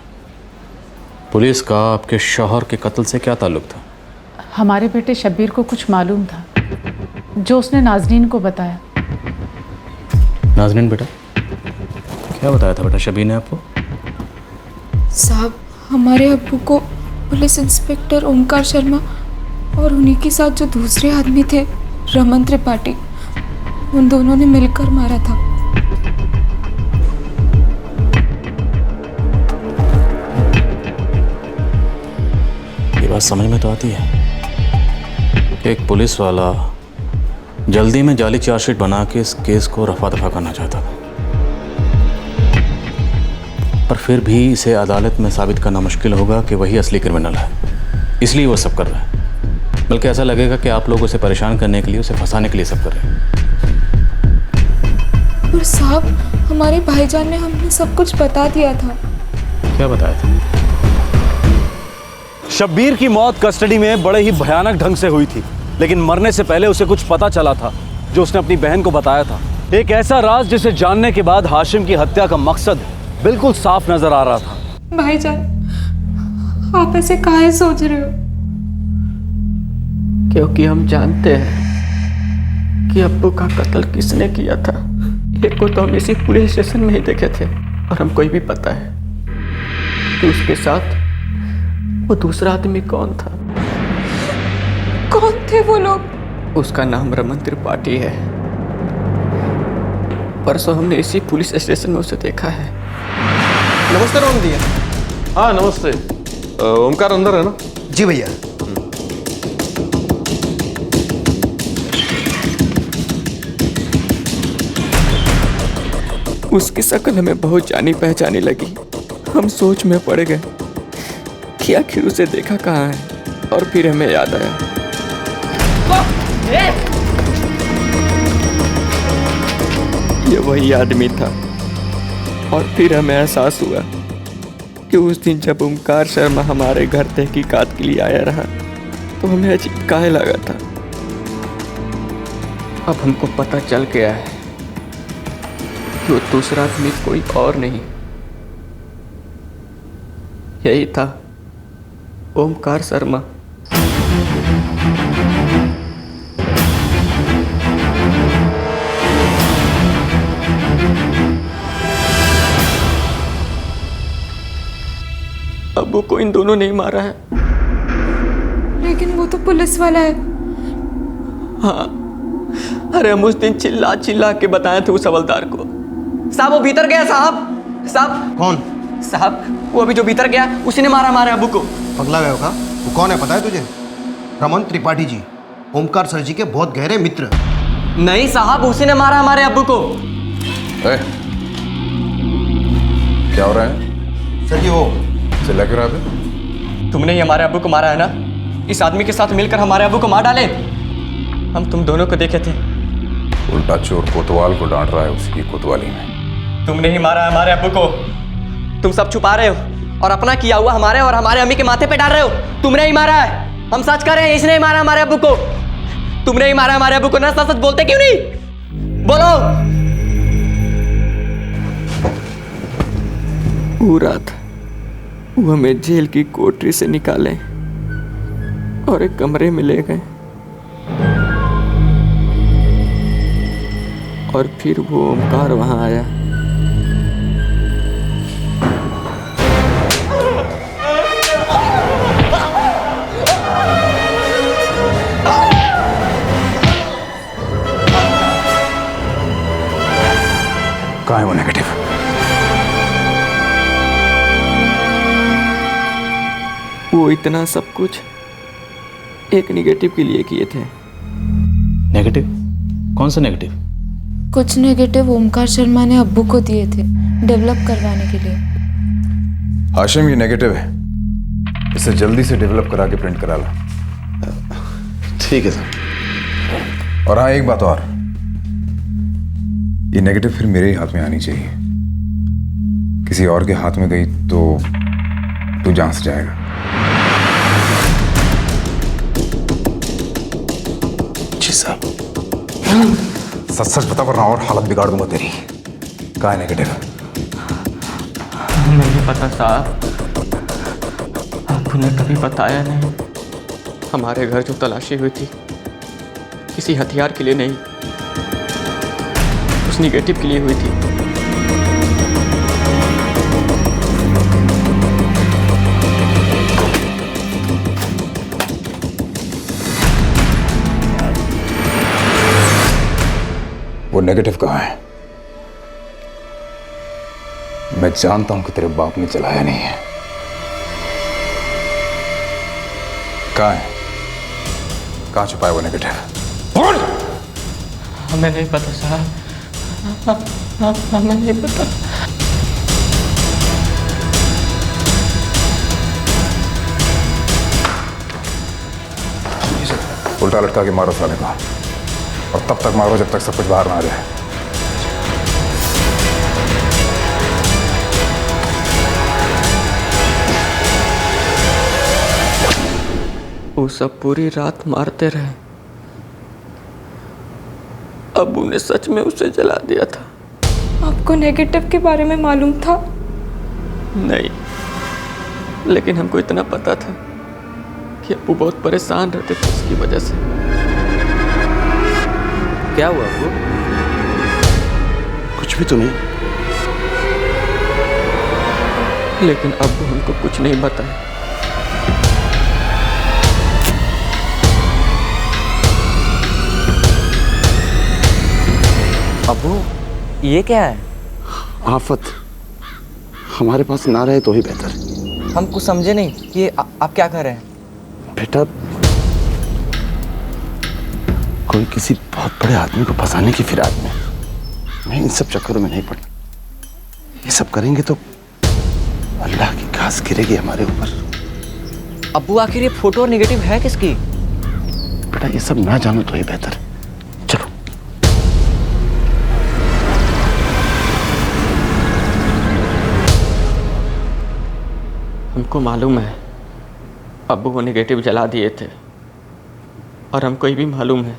पुलिस का आपके शौहर के कत्ल से क्या ताल्लुक था? हमारे बेटे शब्बीर को कुछ मालूम था, जो उसने नाज़नीन को बताया। नाज़नीन बेटा, क्या बताया था बेटा शब्बीर ने आपको? साहब, हमारे अब्बू को पुलिस इंस्पेक्टर ओमकार शर्मा और उन्हीं के साथ जो दूसरे आदमी थे रमन त्रिपाठी, उन दोनों ने मिलकर मारा था। ये बात समझ में तो आती है कि एक पुलिस वाला जल्दी में जाली चार्जशीट बना के इस केस को रफा दफा करना चाहता था, पर फिर भी इसे अदालत में साबित करना मुश्किल होगा कि वही असली क्रिमिनल है, इसलिए वो सब कर रहा है। बल्कि ऐसा लगेगा कि आप लोग उसे परेशान करने के लिए, उसे फंसाने के लिए सब कर रहे हैं। पर साहब, हमारे भाईजान ने हमें सब कुछ बता दिया था। क्या बताया था? शब्बीर की मौत कस्टडी में बड़े ही भयानक ढंग से हुई थी, लेकिन मरने से पहले उसे कुछ पता चला था जो उसने अपनी बहन को बताया था। एक ऐसा राज जिसे जानने के बाद हाशिम की हत्या का मकसद बिल्कुल साफ नजर आ रहा था। भाईजान, आप ऐसे काहे सोच रहे हो? क्योंकि हम जानते हैं कि अब्बू का कत्ल किसने किया था। एक को तो हम इसी पुलिस स्टेशन में ही देखे थे और हमको ये भी पता है कि उसके साथ वो दूसरा आदमी कौन था। कौन थे वो लोग? उसका नाम रमन त्रिपाठी है। परसों हमने इसी पुलिस स्टेशन में उसे देखा है। नमस्ते रोहन भैया। हाँ नमस्ते। ओमकार अंदर है ना? जी भैया। उसकी शक्ल हमें बहुत जानी पहचानी लगी। हम सोच में पड़ गए कि आखिर उसे देखा कहाँ है, और फिर हमें याद आया ये वही आदमी था। और फिर हमें एहसास हुआ कि उस दिन जब ओमकार शर्मा हमारे घर तहकीकात के लिए आया रहा तो हमें अजीब काहे लगा था। अब हमको पता चल गया है कि वो दूसरा आदमी कोई और नहीं, यही था ओमकार शर्मा। अब्बू को इन दोनों ने मारा है। लेकिन वो तो पुलिस वाला है। हाँ, अरे हम उस दिन चिल्ला चिल्ला के बताए थे उस हवलदार को। साहब वो भीतर गया साहब। साहब कौन? साहब वो अभी जो भीतर गया उसी ने मारा हमारे अब्बू को। पगला गया होगा। वो कौन है पता है तुझे? रमन त्रिपाठी जी, ओमकार सर जी के बहुत गहरे मित्र। नहीं साहब, उसी ने मारा हमारे अब्बू को। क्या हो रहा है? सर जी वो चिल्ला क्यों रहा है? तुमने ही हमारे अब्बू को मारा है ना? इस आदमी के साथ मिलकर हमारे अब्बू को मार डाले। हम तुम दोनों को देखे थे। उल्टा चोर कोतवाल को डांट रहा है उसकी कोतवाली में। तुमने ही मारा हमारे अब्बू को। तुम सब छुपा रहे हो और अपना किया हुआ हमारे और हमारे अम्मी के माथे पे डाल रहे हो। तुमने ही मारा है, हम सच कर रहे हैं। इसने ही मारा हमारे अब्बू को। तुमने ही मारा हमारे अब्बू को ना। सच बोलते क्यों नहीं? बोलो। वो रात वो हमें जेल की कोठरी से निकाले और एक कमरे में ले गए, और फिर वो ओमकार वहां आया। कहाँ है वो नेगेटिव? वो इतना सब कुछ एक नेगेटिव के लिए किए थे। नेगेटिव? कौन सा नेगेटिव? कुछ नेगेटिव ओमकार शर्मा ने अब्बू को दिए थे डेवलप करवाने के लिए। हाशिम ये नेगेटिव है, इसे जल्दी से डेवलप करा के प्रिंट करा ला। ठीक है सर। और हाँ, एक बात और, ये नेगेटिव फिर मेरे ही हाथ में आनी चाहिए। किसी और के हाथ में गई तो तू जान से जाएगा। जी साहब। सच सच बता वरना और हालत बिगाड़ दूंगा तेरी। कहाँ है नेगेटिव? हमें नहीं पता साहब, आपने कभी बताया नहीं। हमारे घर जो तलाशी हुई थी किसी हथियार के लिए नहीं, उस निगेटिव के लिए हुई थी। वो नेगेटिव कहाँ है? मैं जानता हूं कि तेरे बाप ने चलाया नहीं है। कहाँ है? कहाँ छुपा है वो नेगेटिव? बोल! हमें नहीं पता साहब, हमें नहीं पता। उल्टा लटका के मारो साले को, और तब तक मारो जब तक सब कुछ बाहर ना आ जाए। वो सब पूरी रात मारते रहे। अब्बू ने सच में उसे जला दिया था। आपको नेगेटिव के बारे में मालूम था? नहीं, लेकिन हमको इतना पता था कि अब्बू बहुत परेशान रहते थे उसकी वजह से। क्या हुआ अब्बू? कुछ भी तो नहीं। लेकिन अब्बू हमको कुछ नहीं बताया। अब्बू ये क्या है? आफत हमारे पास ना रहे तो ही बेहतर। हम कुछ समझे नहीं, ये आप क्या कह रहे हैं? बेटा, कोई किसी बहुत बड़े आदमी को फंसाने की फिराक में। मैं इन सब चक्करों में नहीं पड़ा। ये सब करेंगे तो अल्लाह की घास गिरेगी हमारे ऊपर। अब्बू आखिर ये फोटो और नेगेटिव है किसकी? बेटा ये सब ना जानो तो ही बेहतर है। चलो। हमको मालूम है अब्बू वो नेगेटिव जला दिए थे, और हमको ये भी मालूम है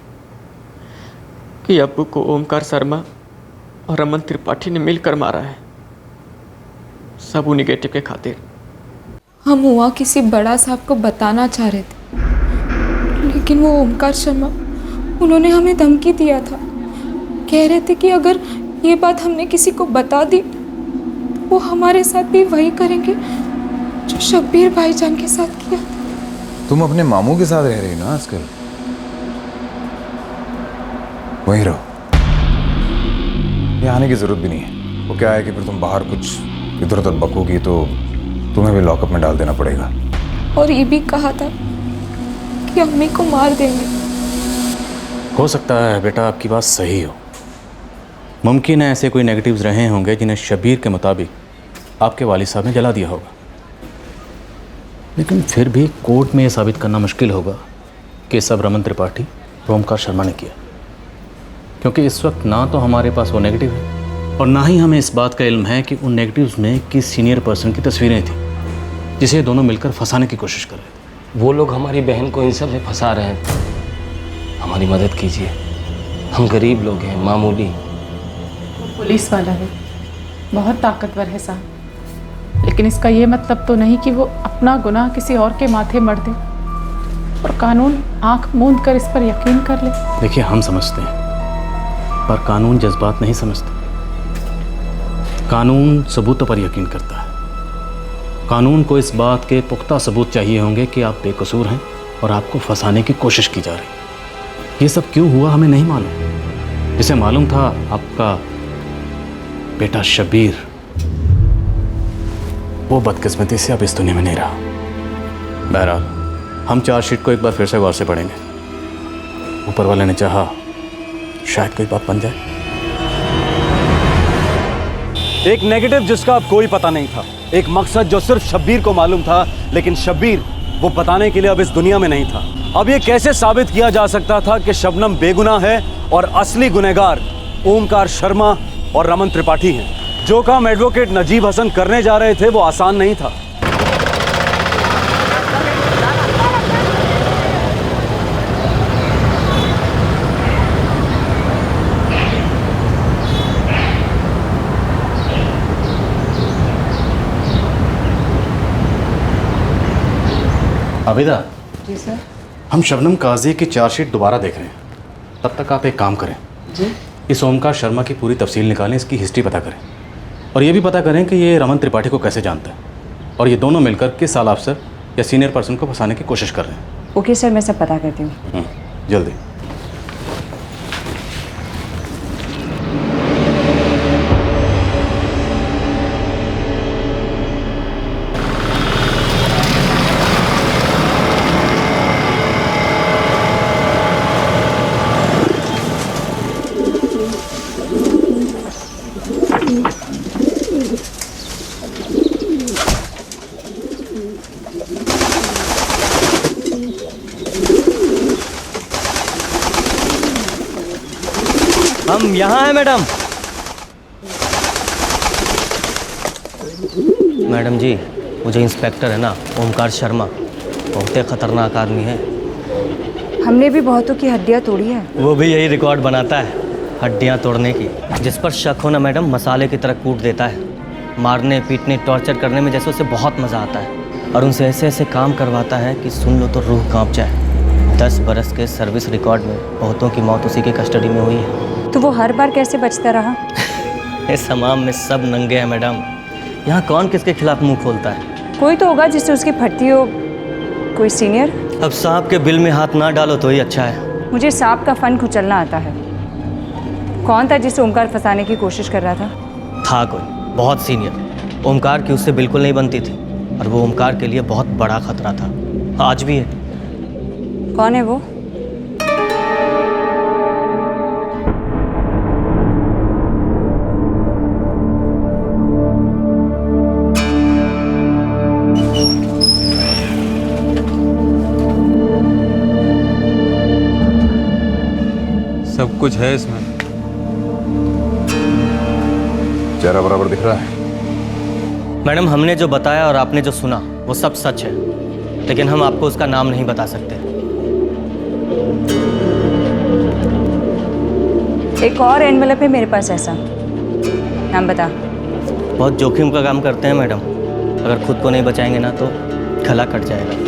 कि अब्बू को ओमकार शर्मा और रमन त्रिपाठी ने मिलकर मारा है, सब वो नेगेटिव के खातिर। हम हुआ किसी बड़ा साहब को बताना चाह रहे थे, लेकिन वो ओमकार शर्मा उन्होंने हमें धमकी दिया था। कह रहे थे कि अगर ये बात हमने किसी को बता दी तो वो हमारे साथ भी वही करेंगे जो शब्बीर भाईजान के साथ किया। तुम अपने मामू के साथ रह रही ना आजकल, वहीं रहो, ये आने की जरूरत भी नहीं है। वो क्या है कि फिर तुम बाहर कुछ इधर उधर बकोगी तो तुम्हें भी लॉकअप में डाल देना पड़ेगा। और ये भी कहा था कि अम्मी को मार देंगे। हो सकता है बेटा आपकी बात सही हो, मुमकिन है ऐसे कोई नेगेटिव्स रहे होंगे जिन्हें शब्बीर के मुताबिक आपके वालिद साहब ने जला दिया होगा, लेकिन फिर भी कोर्ट में ये साबित करना मुश्किल होगा कि सब रमन त्रिपाठी और ओमकार शर्मा ने किया, क्योंकि इस वक्त ना तो हमारे पास वो नेगेटिव है और ना ही हमें इस बात का इल्म है कि उन नेगेटिव्स में किस सीनियर पर्सन की तस्वीरें थी जिसे दोनों मिलकर फंसाने की कोशिश कर रहे थे। वो लोग हमारी बहन को इन सब में फंसा रहे हैं, हमारी मदद कीजिए, हम गरीब लोग हैं, मामूली। पुलिस वाला है, बहुत ताकतवर है साहब, लेकिन इसका ये मतलब तो नहीं कि वो अपना गुनाह किसी और के माथे मढ़ दे और कानून आंख मूंद कर इस पर यकीन कर ले। देखिए हम समझते हैं, पर कानून जज्बात नहीं समझता। कानून सबूतों पर यकीन करता है। कानून को इस बात के पुख्ता सबूत चाहिए होंगे कि आप बेकसूर हैं और आपको फंसाने की कोशिश की जा रही है। ये सब क्यों हुआ हमें नहीं मालूम। जिसे मालूम था आपका बेटा शब्बीर, वो बदकिस्मती से अब इस दुनिया में नहीं रहा। बहरहाल हम चार्जशीट को एक बार फिर से गौर से पढ़ेंगे। ऊपर वाले ने चाहा शायद कोई बात बन जाए। एक नेगेटिव जिसका अब कोई पता नहीं था, एक मकसद जो सिर्फ शब्बीर को मालूम था, लेकिन शब्बीर वो बताने के लिए अब इस दुनिया में नहीं था। अब ये कैसे साबित किया जा सकता था कि शबनम बेगुनाह है और असली गुनहगार ओमकार शर्मा और रमन त्रिपाठी हैं। जो काम एडवोकेट नजीब हसन करने जा रहे थे वो आसान नहीं था। आबिदा जी सर। हम शबनम काजी की चार्जशीट दोबारा देख रहे हैं, तब तक आप एक काम करें जी। इस ओमकार शर्मा की पूरी तफसील निकालें, इसकी हिस्ट्री पता करें और ये भी पता करें कि ये रमन त्रिपाठी को कैसे जानता है और ये दोनों मिलकर किस आला अफसर या सीनियर पर्सन को फंसाने की कोशिश कर रहे हैं। ओके सर, मैं सब पता करती हूँ। जल्दी। हम यहाँ हैं मैडम। मैडम जी, वो जो इंस्पेक्टर है ना ओमकार शर्मा, बहुत ही खतरनाक आदमी है। हमने भी बहुतों की हड्डियाँ तोड़ी है। वो भी यही रिकॉर्ड बनाता है, हड्डियाँ तोड़ने की। जिस पर शक हो ना मैडम, मसाले की तरह कूट देता है। मारने पीटने टॉर्चर करने में जैसे उसे बहुत मज़ा आता है और उनसे ऐसे ऐसे काम करवाता है कि सुन लो तो रूह कांप जाए। 10 बरस के सर्विस रिकॉर्ड में बहुतों की मौत उसी की कस्टडी में हुई है। तो वो हर बार कैसे बचता रहा? इस हमाम में सब नंगे हैं मैडम, यहाँ कौन किसके खिलाफ मुंह खोलता है? कोई तो होगा जिससे उसकी फटती हो, कोई सीनियर। अब सांप के बिल में हाथ ना डालो तो ही अच्छा है। मुझे सांप का फन कुचलना आता है। कौन था जिसे ओमकार फंसाने की कोशिश कर रहा था? था कोई बहुत सीनियर, ओमकार की उससे बिल्कुल नहीं बनती थी और वो ओमकार के लिए बहुत बड़ा खतरा था, आज भी है। कौन है वो? सब कुछ है इसमें। चेहरा बराबर दिख रहा है? मैडम, हमने जो बताया और आपने जो सुना वो सब सच है, लेकिन हम आपको उसका नाम नहीं बता सकते। एक और एनवेलप है मेरे पास ऐसा। नाम बता। बहुत जोखिम का काम करते हैं मैडम, अगर खुद को नहीं बचाएंगे ना तो गला कट जाएगा।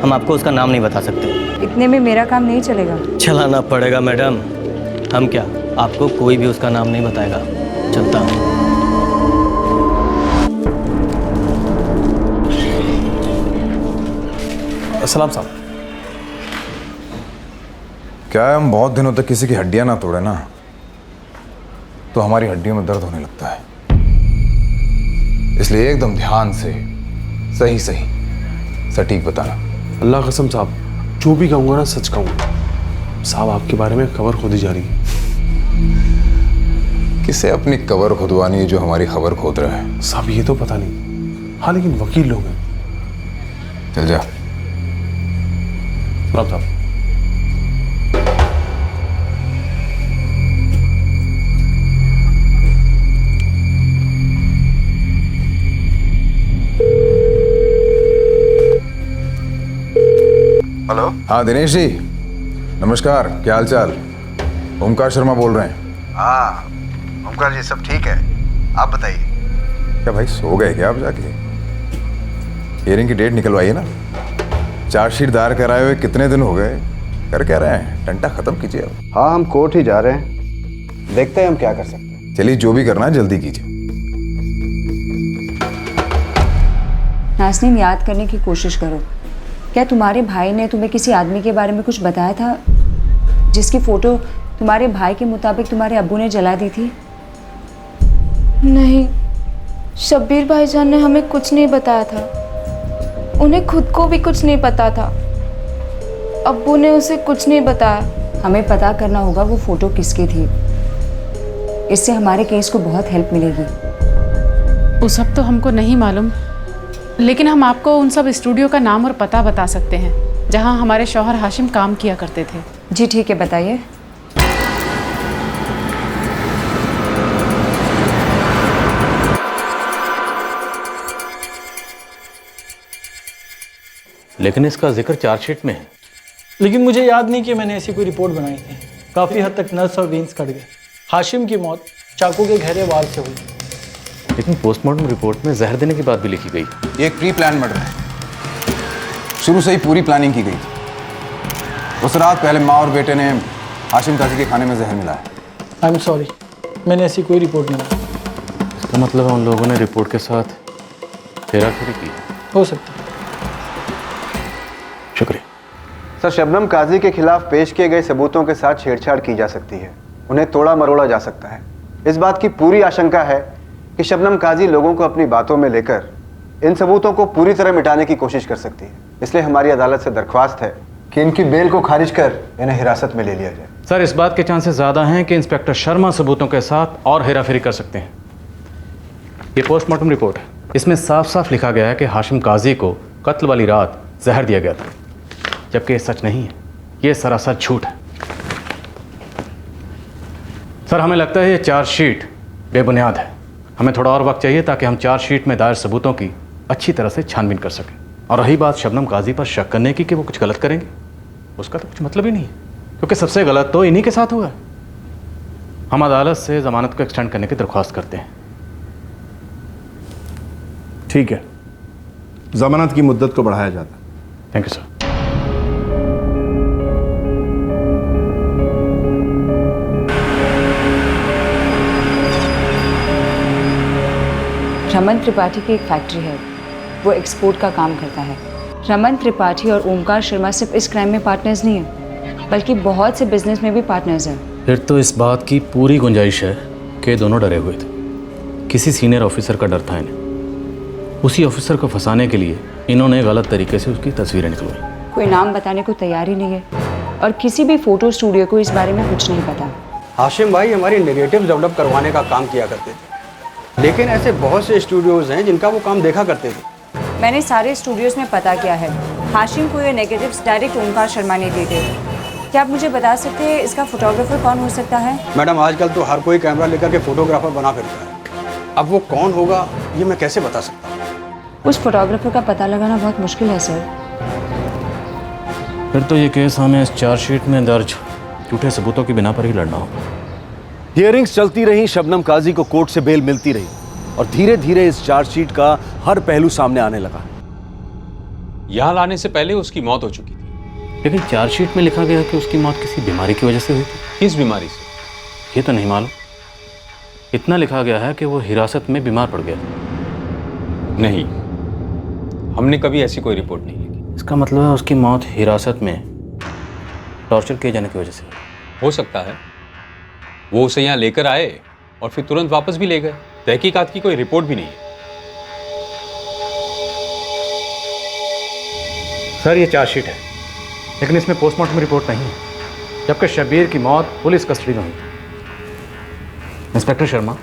हम आपको उसका नाम नहीं बता सकते। इतने में मेरा काम नहीं चलेगा। चलाना पड़ेगा मैडम। हम क्या, आपको कोई भी उसका नाम नहीं बताएगा। चलता हूँ। सलाम साहब। क्या है, हम बहुत दिनों तक किसी की हड्डियां ना तोड़े ना, तो हमारी हड्डियों में दर्द होने लगता है। इसलिए एकदम ध्यान से सही सही सटीक बताना। अल्लाह कसम साहब, जो भी कहूँगा ना सच कहूँगा। साहब, आपके बारे में खबर खोदी जा रही है। किसे अपनी कबर खुदवानी है जो हमारी खबर खोद रहा है? साहब ये तो पता नहीं। हाँ लेकिन वकील लोग हैं। चल जा। सलाम साहब। हेलो। हाँ दिनेश जी, नमस्कार। क्या हाल चाल? ओमकार शर्मा बोल रहे हैं। हाँ ओमकार जी, सब ठीक है। आप बताइए। क्या भाई सो गए क्या आप जाके? हियरिंग की डेट निकलवाइए ना। चार्जशीट दायर कराए हुए कितने दिन हो गए? कर क्या रहे हैं? टंटा खत्म कीजिए अब। हाँ हम कोर्ट ही जा रहे हैं, देखते हैं हम क्या कर सकते हैं। चलिए, जो भी करना है जल्दी कीजिए। नाज़नीन, याद करने की कोशिश करो। क्या तुम्हारे भाई ने तुम्हें किसी आदमी के बारे में कुछ बताया था जिसकी फोटो तुम्हारे भाई के मुताबिक तुम्हारे अब्बू ने जला दी थी? नहीं, शब्बीर भाईजान ने हमें कुछ नहीं बताया था। उन्हें खुद को भी कुछ नहीं पता था। अब्बू ने उसे कुछ नहीं बताया। हमें पता करना होगा वो फोटो किसकी थी। इससे हमारे केस को बहुत हेल्प मिलेगी। वो सब तो हमको नहीं मालूम, लेकिन हम आपको उन सब स्टूडियो का नाम और पता बता सकते हैं जहां हमारे शौहर हाशिम काम किया करते थे। जी ठीक है, बताइए। लेकिन इसका जिक्र चार्जशीट में है। लेकिन मुझे याद नहीं कि मैंने ऐसी कोई रिपोर्ट बनाई थी। काफ़ी हद तक नर्व्स और वेन्स कट गए। हाशिम की मौत चाकू के गहरे वार से हुई। लेकिन पोस्टमार्टम रिपोर्ट में जहर देने की बात भी लिखी गई। ये एक प्री प्लान मर्डर है। शुरू से ही पूरी प्लानिंग की गई थी। उस रात पहले माँ और बेटे ने हाशिम काजी के खाने में जहर मिलाया। आई एम सॉरी, मैंने ऐसी कोई रिपोर्ट नहीं बनाई। इसका मतलब है उन लोगों ने रिपोर्ट के साथ हेराफेरी की। हो सकता है। शुक्रिया सर। शबनम काजी के खिलाफ पेश किए गए सबूतों के साथ छेड़छाड़ की जा सकती है, उन्हें तोड़ा मरोड़ा जा सकता है। इस बात की पूरी आशंका है कि शबनम काजी लोगों को अपनी बातों में लेकर इन सबूतों को पूरी तरह मिटाने की कोशिश कर सकती है। इसलिए हमारी अदालत से दरख्वास्त है कि इनकी बेल को खारिज कर इन्हें हिरासत में ले लिया जाए। सर, इस बात के चांसेस ज़्यादा हैं कि इंस्पेक्टर शर्मा सबूतों के साथ और हेराफेरी कर सकते हैं। ये पोस्टमार्टम रिपोर्ट है, इसमें साफ साफ लिखा गया है कि हाशिम काजी को कत्ल वाली रात जहर दिया गया था, जबकि ये सच नहीं है। ये सरासर झूठ है। सर, हमें लगता है ये चार्जशीट बेबुनियाद है। हमें थोड़ा और वक्त चाहिए ताकि हम चार्जशीट में दायर सबूतों की अच्छी तरह से छानबीन कर सकें। और रही बात शबनम काजी पर शक करने की कि वो कुछ गलत करेंगे, उसका तो कुछ मतलब ही नहीं है, क्योंकि सबसे गलत तो इन्हीं के साथ हुआ है। हम अदालत से जमानत को एक्सटेंड करने की दरख्वास्त करते हैं। ठीक है, जमानत की मुद्दत को बढ़ाया जाता है। Thank you sir. Raman Tripathi की एक फैक्ट्री है, वो एक्सपोर्ट का काम करता है। रमन त्रिपाठी और ओमकार शर्मा सिर्फ इस क्राइम में पार्टनर्स नहीं हैं, बल्कि बहुत से बिजनेस में भी पार्टनर्स हैं। फिर तो इस बात की पूरी गुंजाइश है कि दोनों डरे हुए थे। किसी सीनियर ऑफिसर का डर था इन्हें। उसी ऑफिसर को फंसाने के लिए इन्होंने गलत तरीके से उसकी तस्वीरें निकलवाई। कोई नाम बताने को तैयार ही नहीं है और किसी भी फोटो स्टूडियो को इस बारे में कुछ नहीं पता। हाशिम भाई हमारे नेगेटिव डेवलप करवाने का काम किया करते थे, लेकिन ऐसे बहुत से स्टूडियोज हैं जिनका वो काम देखा करते थे। मैंने सारे स्टूडियोज में पता किया है। हाशिम को ये नेगेटिव्स डायरेक्ट ओमकार शर्मा ने दिए थे। क्या आप मुझे बता सकते हैं इसका फोटोग्राफर कौन हो सकता है? मैडम आजकल तो हर कोई कैमरा लेकर के फोटोग्राफर बना फिरता है। अब वो कौन होगा ये मैं कैसे बता सकता हूँ? उस फोटोग्राफर का पता लगाना बहुत मुश्किल है सर। फिर तो ये केस हमें इस चार्जशीट में दर्ज झूठे सबूतों की बिना पर ही लड़ना होगा। हियरिंग्स चलती रही, शबनम काजी को कोर्ट से बेल मिलती रही और धीरे धीरे इस चार्जशीट का हर पहलू सामने आने लगा। यहाँ लाने से पहले उसकी मौत हो चुकी थी। लेकिन चार्जशीट में लिखा गया कि उसकी मौत किसी बीमारी की वजह से हुई थी। किस बीमारी से? ये तो नहीं मालूम। इतना लिखा गया है कि वो हिरासत में बीमार पड़ गया। नहीं, हमने कभी ऐसी कोई रिपोर्ट नहीं लिखी। इसका मतलब है उसकी मौत हिरासत में टॉर्चर किए जाने की वजह से। हो सकता है वो उसे यहाँ लेकर आए और फिर तुरंत वापस भी ले गए। तहकीकात की कोई रिपोर्ट भी नहीं है। सर ये चार्जशीट है, लेकिन इसमें पोस्टमार्टम रिपोर्ट नहीं है, जबकि शब्बीर की मौत पुलिस कस्टडी में हुई। इंस्पेक्टर शर्मा,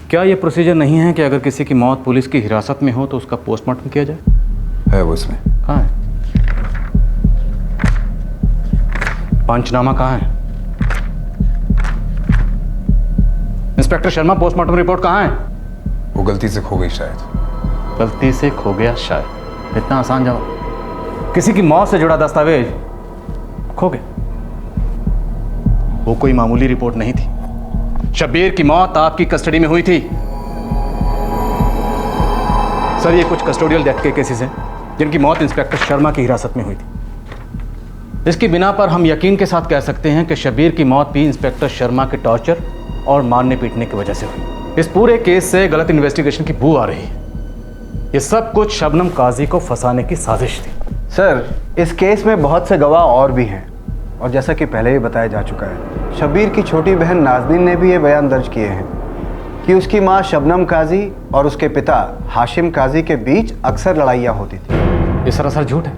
क्या ये प्रोसीजर नहीं है कि अगर किसी की मौत पुलिस की हिरासत में हो तो उसका पोस्टमार्टम किया जाए? है वो इसमें। कहाँ है पंचनामा? कहाँ है इंस्पेक्टर शर्मा? पोस्टमार्टम रिपोर्ट कहाँ है? वो गलती से खो गई शायद। गलती से खो गया शायद? इतना आसान जवाब। किसी की मौत से जुड़ा दस्तावेज खो गया, वो कोई मामूली रिपोर्ट नहीं थी। शब्बीर की मौत आपकी कस्टडी में हुई थी। सर ये कुछ कस्टोडियल डेथ के केसेस हैं जिनकी मौत इंस्पेक्टर शर्मा की हिरासत में हुई थी। इसकी बिना पर हम यकीन के साथ कह सकते हैं कि शब्बीर की मौत भी इंस्पेक्टर शर्मा के टॉर्चर और मारने पीटने की वजह से हुई। इस पूरे केस से गलत इन्वेस्टिगेशन की बू आ रही है। ये सब कुछ शबनम काजी को फंसाने की साजिश थी। सर इस केस में बहुत से गवाह और भी हैं और जैसा कि पहले ही बताया जा चुका है, शब्बीर की छोटी बहन नाज़नीन ने भी ये बयान दर्ज किए हैं कि उसकी मां शबनम काजी और उसके पिता हाशिम काजी के बीच अक्सर लड़ाइयाँ होती थी। ये सरासर झूठ है।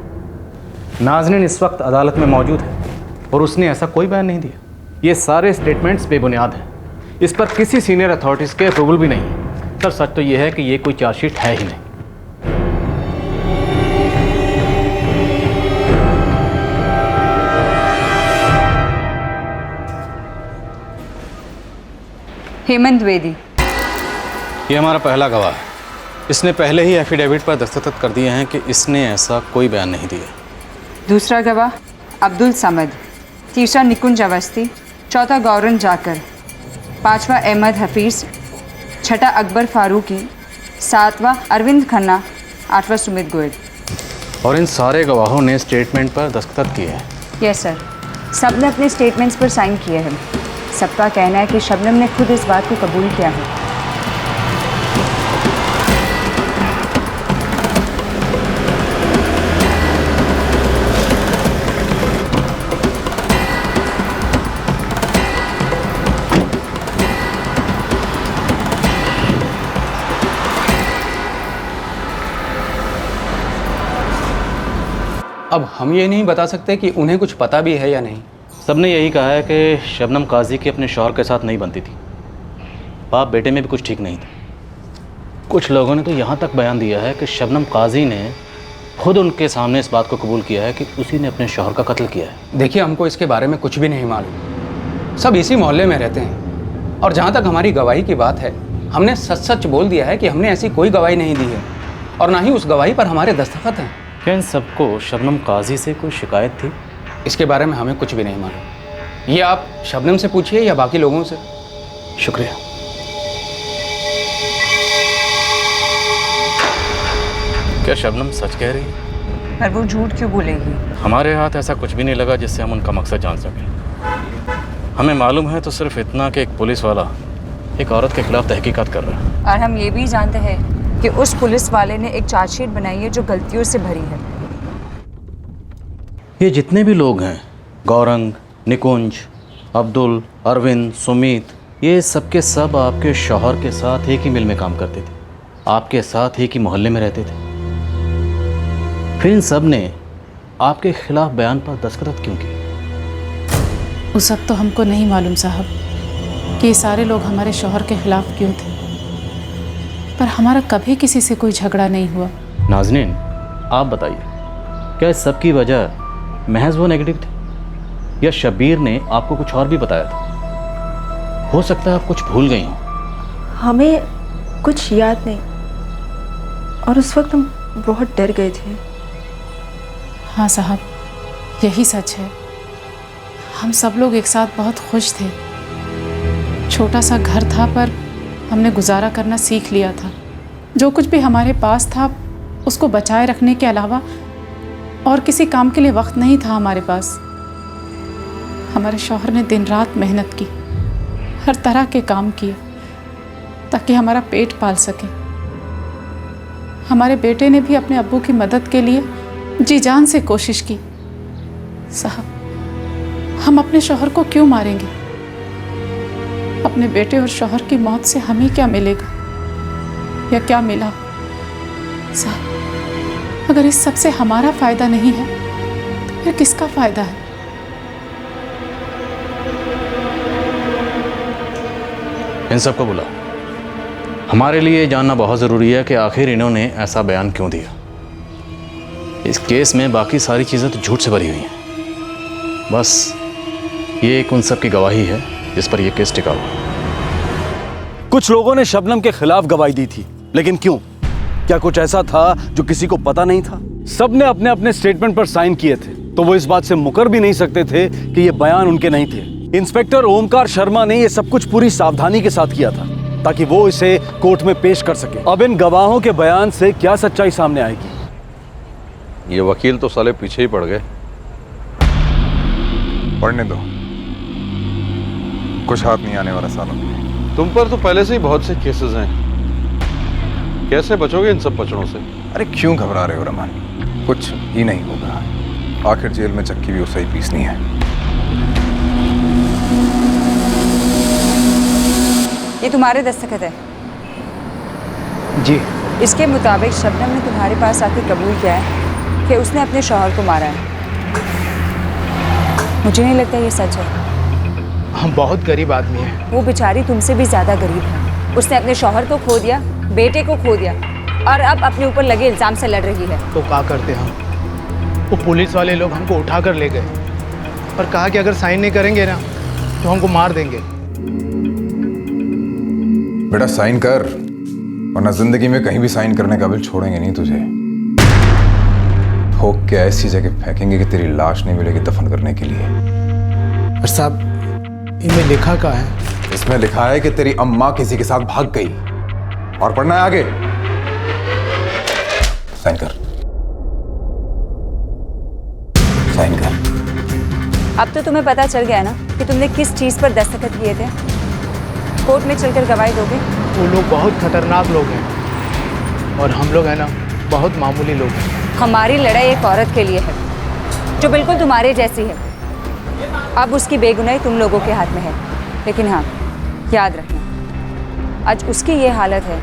नाज़नीन इस वक्त अदालत में मौजूद है और उसने ऐसा कोई बयान नहीं दिया। ये सारे स्टेटमेंट्स बेबुनियाद हैं। इस पर किसी सीनियर अथॉरिटीज़ के अप्रूवल भी नहीं है। सर सच तो ये है कि ये कोई चार्जशीट है ही नहीं। हेमंत द्विवेदी, ये हमारा पहला गवाह है। इसने पहले ही एफिडेविट पर दस्तखत कर दिए हैं कि इसने ऐसा कोई बयान नहीं दिया। दूसरा गवाह अब्दुल समद, तीसरा निकुंज अवस्थी, चौथा गौरन जाकर, पांचवा अहमद हफीज़, छठा अकबर फारूकी, सातवां अरविंद खन्ना, आठवां सुमित गोयल। और इन सारे गवाहों ने स्टेटमेंट पर दस्तखत किए हैं। यस सर, सब ने अपने स्टेटमेंट्स पर साइन किए हैं। सबका कहना है कि शबनम ने खुद इस बात को कबूल किया है। अब हम ये नहीं बता सकते कि उन्हें कुछ पता भी है या नहीं। सबने यही कहा है कि शबनम काजी की अपने शौहर के साथ नहीं बनती थी। बाप बेटे में भी कुछ ठीक नहीं था। कुछ लोगों ने तो यहाँ तक बयान दिया है कि शबनम काजी ने खुद उनके सामने इस बात को कबूल किया है कि उसी ने अपने शौहर का कत्ल किया है। देखिए हमको इसके बारे में कुछ भी नहीं मालूम। सब इसी मोहल्ले में रहते हैं और जहाँ तक हमारी गवाही की बात है, हमने सच सच बोल दिया है कि हमने ऐसी कोई गवाही नहीं दी है और ना ही उस गवाही पर हमारे दस्तखत हैं। क्या इन सबको शबनम काजी से कोई शिकायत थी? इसके बारे में हमें कुछ भी नहीं मालूम। ये आप शबनम से पूछिए या बाकी लोगों से। शुक्रिया। क्या शबनम सच कह रही है? पर वो झूठ क्यों बोलेगी? हमारे हाथ ऐसा कुछ भी नहीं लगा जिससे हम उनका मकसद जान सकें। हमें मालूम है तो सिर्फ इतना कि एक पुलिस वाला एक औरत के खिलाफ तहकीकात कर रहा है। और हम ये भी जानते हैं कि उस पुलिस वाले ने एक चार्जशीट बनाई है जो गलतियों से भरी है। ये जितने भी लोग हैं, गौरंग, निकुंज, अब्दुल, अरविंद, सुमित, ये सबके सब आपके शौहर के साथ एक ही मिल में काम करते थे, आपके साथ एक ही मोहल्ले में रहते थे। फिर इन सब ने आपके खिलाफ बयान पर दस्तखत क्यों किए? वो सब तो हमको नहीं मालूम साहब कि ये सारे लोग हमारे शौहर के खिलाफ क्यों थे, पर हमारा कभी किसी से कोई झगड़ा नहीं हुआ। नाज़नीन, आप बताइए, क्या इस सब की वजह महज वो नेगेटिव थे? या शब्बीर ने आपको कुछ और भी बताया था? हो सकता है आप कुछ भूल गई हो। हमें कुछ याद नहीं, और उस वक्त हम बहुत डर गए थे। हाँ साहब, यही सच है। हम सब लोग एक साथ बहुत खुश थे। छोटा सा घर था, पर हमने गुजारा करना सीख लिया था। जो कुछ भी हमारे पास था उसको बचाए रखने के अलावा और किसी काम के लिए वक्त नहीं था हमारे पास। हमारे शौहर ने दिन रात मेहनत की, हर तरह के काम किए ताकि हमारा पेट पाल सके। हमारे बेटे ने भी अपने अब्बू की मदद के लिए जी जान से कोशिश की। साहब, हम अपने शौहर को क्यों मारेंगे? अपने बेटे और शौहर की मौत से हमें क्या मिलेगा या क्या मिला? साहब, अगर इस सब से हमारा फायदा नहीं है तो फिर किसका फायदा है? इन सबको बुला। हमारे लिए ये जानना बहुत ज़रूरी है कि आखिर इन्होंने ऐसा बयान क्यों दिया। इस केस में बाकी सारी चीज़ें तो झूठ से भरी हुई हैं। बस ये एक उन सब की गवाही है जिस पर यह केस टिका हुआ। कुछ लोगों ने शबनम के खिलाफ गवाही दी थी, लेकिन क्यों? क्या कुछ ऐसा था जो किसी को पता नहीं था? सबने अपने अपने स्टेटमेंट पर साइन किए थे, तो वो इस बात से मुकर भी नहीं सकते थे कि ये बयान उनके नहीं थे। इंस्पेक्टर ओमकार शर्मा ने ये सब कुछ पूरी सावधानी के साथ किया था ताकि वो इसे कोर्ट में पेश कर सके। अब इन गवाहों के बयान से क्या सच्चाई सामने आएगी? ये वकील तो साले पीछे ही पड़ गए। पढ़ने दो, कुछ हाथ नहीं आने वाला सालों। तुम पर तो पहले से ही बहुत से केसेस हैं, कैसे बचोगे इन सब बचड़ों से? अरे क्यों घबरा रहे हो रमान? कुछ ही नहीं होगा। आखिर जेल में चक्की भी उसे ही पीसनी है। ये तुम्हारे दस्तखत है? जी। इसके मुताबिक शबनम ने तुम्हारे पास आके कबूल किया है कि उसने अपने शौहर को मारा है। मुझे नहीं लगता ये सच है। हम बहुत गरीब आदमी हैं। वो बेचारी तुमसे भी ज्यादा गरीब है। उसने अपने शौहर को खो दिया, बेटे को खो दिया, और अब अपने ऊपर लगे इल्जाम से लड़ रही है। तो क्या करते हम? वो पुलिस वाले लोग हमको उठा कर ले गए और कहा कि अगर साइन नहीं करेंगे ना तो हमको मार देंगे। बेटा साइन कर, वरना जिंदगी में कहीं भी साइन करने काबिल छोड़ेंगे नहीं तुझे। ठोक के ऐसी जगह फेंकेंगे कि तेरी लाश नहीं मिलेगी दफन करने के लिए। पर साहब, इनमें लिखा क्या है? इसमें लिखा है कि तेरी अम्मा किसी के साथ भाग गई। और पढ़ना है आगे। साइन कर, साइन कर। अब तो तुम्हें पता चल गया ना कि तुमने किस चीज पर दस्तखत किए थे। कोर्ट में चलकर गवाही दोगे? वो लोग बहुत खतरनाक लोग हैं और हम लोग हैं ना बहुत मामूली लोग हैं। हमारी लड़ाई एक औरत के लिए है जो बिल्कुल तुम्हारे जैसी है। अब उसकी बेगुनाही तुम लोगों के हाथ में है, लेकिन हाँ, याद रखना, आज उसकी ये हालत है,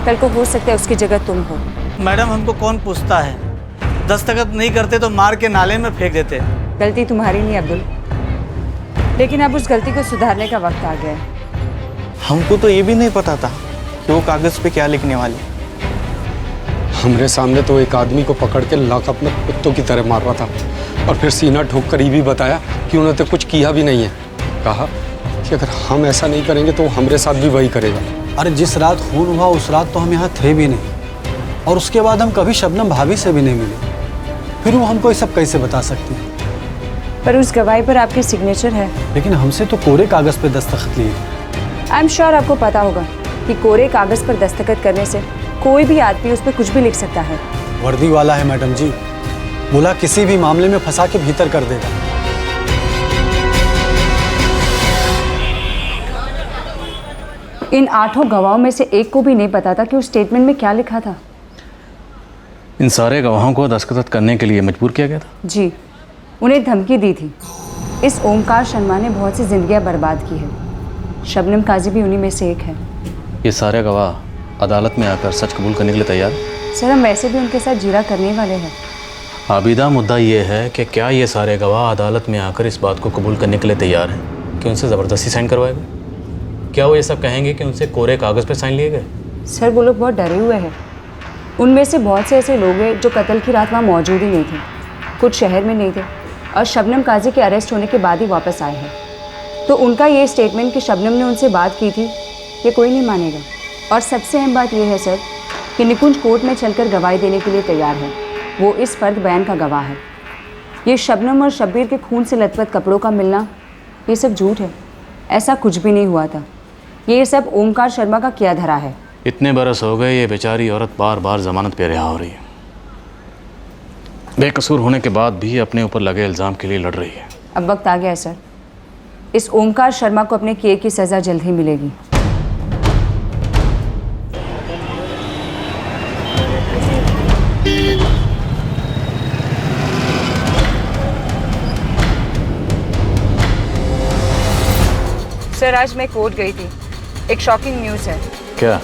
कल को हो सकता है उसकी जगह तुम हो। मैडम, हमको कौन पूछता है? दस्तखत नहीं करते तो मार के नाले में फेंक देते। गलती तुम्हारी नहीं अब्दुल, लेकिन अब उस गलती को सुधारने का वक्त आ गया है। हमको तो ये भी नहीं पता था कि वो कागज पे क्या लिखने वाले। हमरे सामने तो एक आदमी को पकड़ के लॉकअप में कुत्तों की तरह मार रहा था, और फिर सीना ठोक कर ये भी बताया कि उन्होंने तो कुछ किया भी नहीं है। कहा कि अगर हम ऐसा नहीं करेंगे तो हमारे साथ भी वही करेगा। अरे जिस रात खून हुआ उस रात तो हम यहाँ थे भी नहीं, और उसके बाद हम कभी शबनम भाभी से भी नहीं मिले। फिर वो हमको ये सब कैसे बता सकती है? पर उस गवाही पर आपके सिग्नेचर है। लेकिन हमसे तो कोरे कागज पे दस्तखत लिए। आई एम श्योर आपको पता होगा कि कोरे कागज पर दस्तखत करने से कोई भी आदमी उस पर कुछ भी लिख सकता है। वर्दी वाला है मैडम जी, बोला किसी भी मामले में फंसा के भीतर कर देगा। इन 8 गवाहों में से एक को भी नहीं पता था कि उस स्टेटमेंट में क्या लिखा था। इन सारे गवाहों को दस्तखत करने के लिए मजबूर किया गया था? जी, उन्हें धमकी दी थी। इस ओमकार शर्मा ने बहुत सी जिंदगियां बर्बाद की है। शबनम काजी भी उन्हीं में से एक है। ये सारे गवाह अदालत में आकर सच कबूल करने के लिए तैयार? सर, हम वैसे भी उनके साथ जीरा करने वाले हैं। आबिदा, मुद्दा ये है कि क्या ये सारे गवाह अदालत में आकर इस बात को कबूल करने के लिए तैयार हैं कि उनसे ज़बरदस्ती साइन करवाए गए? क्या वो ये सब कहेंगे कि उनसे कोरे कागज़ पे साइन लिए गए? सर, वो लोग बहुत डरे हुए हैं। उनमें से बहुत से ऐसे लोग हैं जो कत्ल की रात वहाँ मौजूद ही नहीं थे। कुछ शहर में नहीं थे और शबनम काजी के अरेस्ट होने के बाद ही वापस आए हैं। तो उनका ये स्टेटमेंट कि शबनम ने उनसे बात की थी, ये कोई नहीं मानेगा। और सबसे अहम बात यह है सर कि निकुंज कोर्ट में चलकर गवाही देने के लिए तैयार है। वो इस फर्द बयान का गवाह है। ये शबनम और शब्बीर के खून से लथपथ कपड़ों का मिलना, ये सब झूठ है। ऐसा कुछ भी नहीं हुआ था। ये सब ओमकार शर्मा का किया धरा है। इतने बरस हो गए ये बेचारी औरत बार बार जमानत पे रिहा हो रही है। बेकसूर होने के बाद भी अपने ऊपर लगे इल्ज़ाम के लिए लड़ रही है। अब वक्त आ गया है सर। इस ओमकार शर्मा को अपने किए की सज़ा जल्द ही मिलेगी। सर आज मैं कोर्ट गई थी। एक शॉकिंग न्यूज़ है। क्या?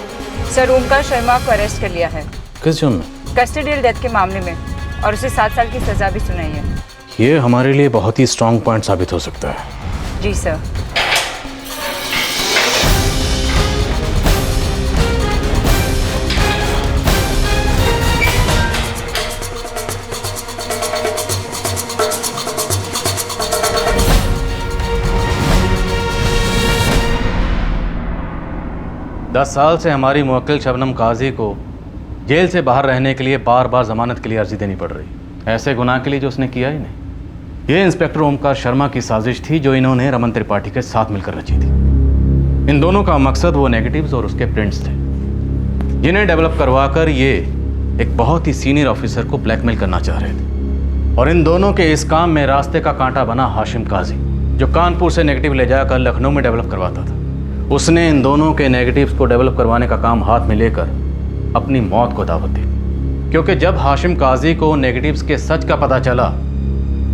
सर ओमकार शर्मा को अरेस्ट कर लिया है। किस जुर्म में? कस्टडियल डेथ के मामले में, और उसे 7 साल की सज़ा भी सुनाई है। ये हमारे लिए बहुत ही स्ट्रांग पॉइंट साबित हो सकता है। जी सर। दस साल से हमारी मुवक्किल शबनम काजी को जेल से बाहर रहने के लिए बार बार जमानत के लिए अर्जी देनी पड़ रही, ऐसे गुनाह के लिए जो उसने किया ही नहीं। ये इंस्पेक्टर ओमकार शर्मा की साजिश थी जो इन्होंने रमन त्रिपाठी के साथ मिलकर रची थी। इन दोनों का मकसद वो नेगेटिव्स और उसके प्रिंट्स थे, जिन्हें डेवलप करवाकर ये एक बहुत ही सीनियर ऑफिसर को ब्लैकमेल करना चाह रहे थे। और इन दोनों के इस काम में रास्ते का कांटा बना हाशिम काजी, जो कानपुर से नेगेटिव ले जाकर लखनऊ में डेवलप करवाता था। उसने इन दोनों के नेगेटिव्स को डेवलप करवाने का काम हाथ में लेकर अपनी मौत को दावत दी, क्योंकि जब हाशिम काजी को नेगेटिव्स के सच का पता चला,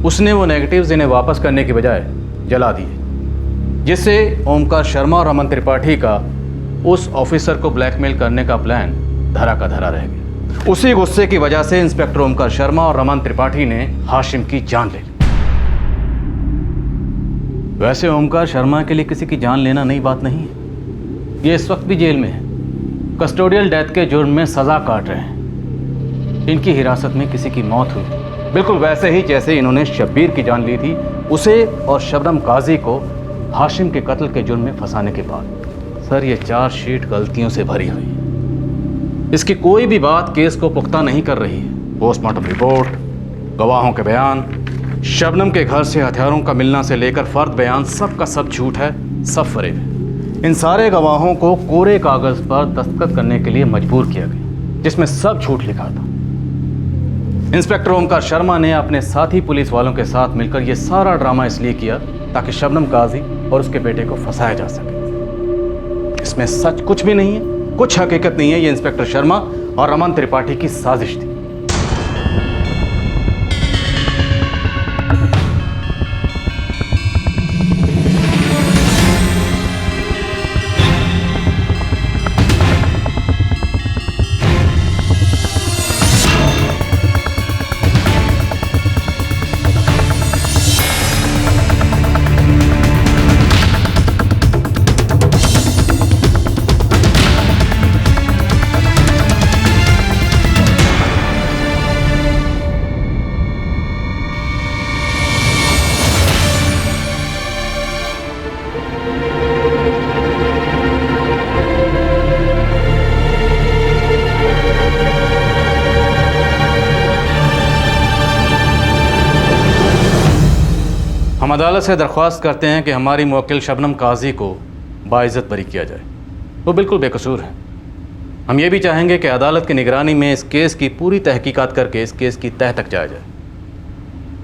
उसने वो नेगेटिव्स इन्हें वापस करने की बजाय जला दिए, जिससे ओमकार शर्मा और रमन त्रिपाठी का उस ऑफिसर को ब्लैकमेल करने का प्लान धरा का धरा रह गया। उसी गुस्से की वजह से इंस्पेक्टर ओमकार शर्मा और रमन त्रिपाठी ने हाशिम की जान ले ली। वैसे ओमकार शर्मा के लिए किसी की जान लेना नई बात नहीं है। ये इस वक्त भी जेल में है, कस्टोडियल डेथ के जुर्म में सज़ा काट रहे हैं। इनकी हिरासत में किसी की मौत हुई, बिल्कुल वैसे ही जैसे इन्होंने शब्बीर की जान ली थी, उसे और शबनम काजी को हाशिम के कत्ल के जुर्म में फंसाने के बाद। सर ये चार्जशीट गलतियों से भरी हुई, इसकी कोई भी बात केस को पुख्ता नहीं कर रही है। पोस्टमार्टम रिपोर्ट, गवाहों के बयान, शबनम के घर से हथियारों का मिलना से लेकर फर्द बयान, सब का सब झूठ है, सब फरेब है। इन सारे गवाहों को कोरे कागज पर दस्तखत करने के लिए मजबूर किया गया, जिसमें सब झूठ लिखा था। इंस्पेक्टर ओमकार शर्मा ने अपने साथी पुलिस वालों के साथ मिलकर यह सारा ड्रामा इसलिए किया ताकि शबनम काजी और उसके बेटे को फंसाया जा सके। इसमें सच कुछ भी नहीं है, कुछ हकीकत नहीं है। ये इंस्पेक्टर शर्मा और रमन त्रिपाठी की साजिश थी। हम अदालत से दरख्वास्त करते हैं कि हमारी मुवक्किल शबनम काजी को बाइज्जत बरी किया जाए। वो बिल्कुल बेकसूर है। हम ये भी चाहेंगे कि अदालत की निगरानी में इस केस की पूरी तहकीकात करके इस केस की तह तक जाया जाए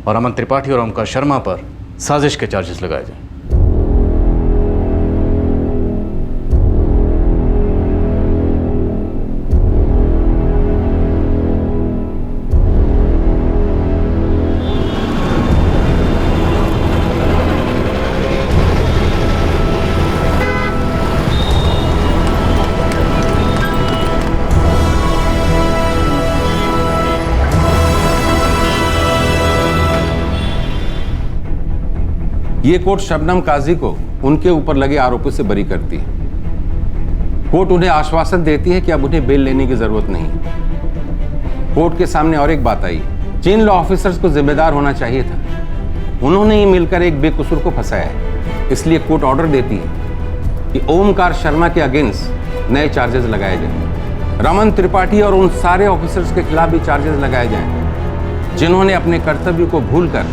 और रमन त्रिपाठी और ओमकार शर्मा पर साजिश के चार्जेस लगाए जाएं। ये कोर्ट शबनम काजी को उनके ऊपर लगे आरोपों से बरी करती है। कोर्ट उन्हें आश्वासन देती है कि अब उन्हें बेल लेने की जरूरत नहीं। कोर्ट के सामने और एक बात आई, जिन लॉ ऑफिसर्स को जिम्मेदार होना चाहिए था उन्होंने ही मिलकर एक बेकसूर को फंसाया है। इसलिए कोर्ट ऑर्डर देती है कि ओमकार शर्मा के अगेंस्ट नए चार्जेस लगाए जाएं। रमन त्रिपाठी और उन सारे ऑफिसर्स के खिलाफ भी चार्जेस लगाए जाएं जिन्होंने अपने कर्तव्य को भूलकर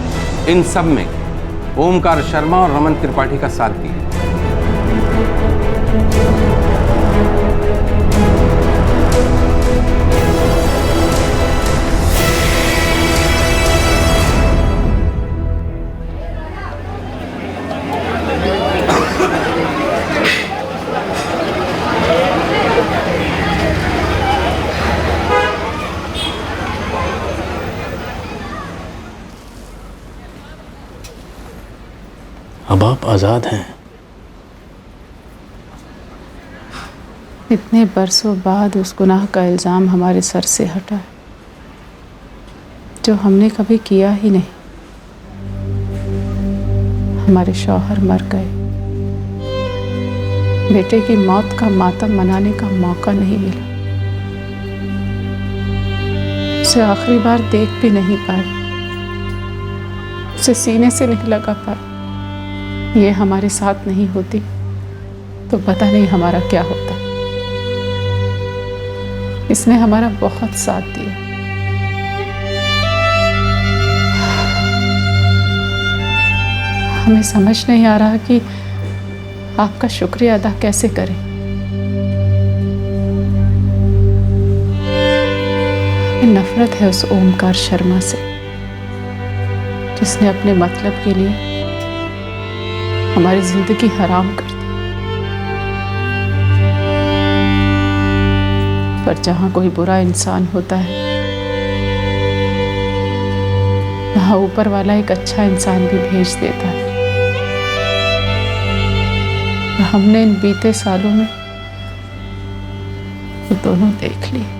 इन सब में ओमकार शर्मा और रमन त्रिपाठी का साथ दिया। अब आप आज़ाद हैं। इतने बरसों बाद उस गुनाह का इल्ज़ाम हमारे सर से हटा है जो हमने कभी किया ही नहीं। हमारे शौहर मर गए, बेटे की मौत का मातम मनाने का मौका नहीं मिला, उसे आखिरी बार देख भी नहीं पाए, उसे सीने से नहीं लगा पाए। ये हमारे साथ नहीं होती तो पता नहीं हमारा क्या होता। इसने हमारा बहुत साथ दिया। हमें समझ नहीं आ रहा कि आपका शुक्रिया अदा कैसे करें। हमें नफरत है उस ओमकार शर्मा से जिसने अपने मतलब के लिए हमारी जिंदगी हराम कर दी। पर जहां कोई बुरा इंसान होता है वहां ऊपर वाला एक अच्छा इंसान भी भेज देता है। हमने इन बीते सालों में वो दोनों देख लिए।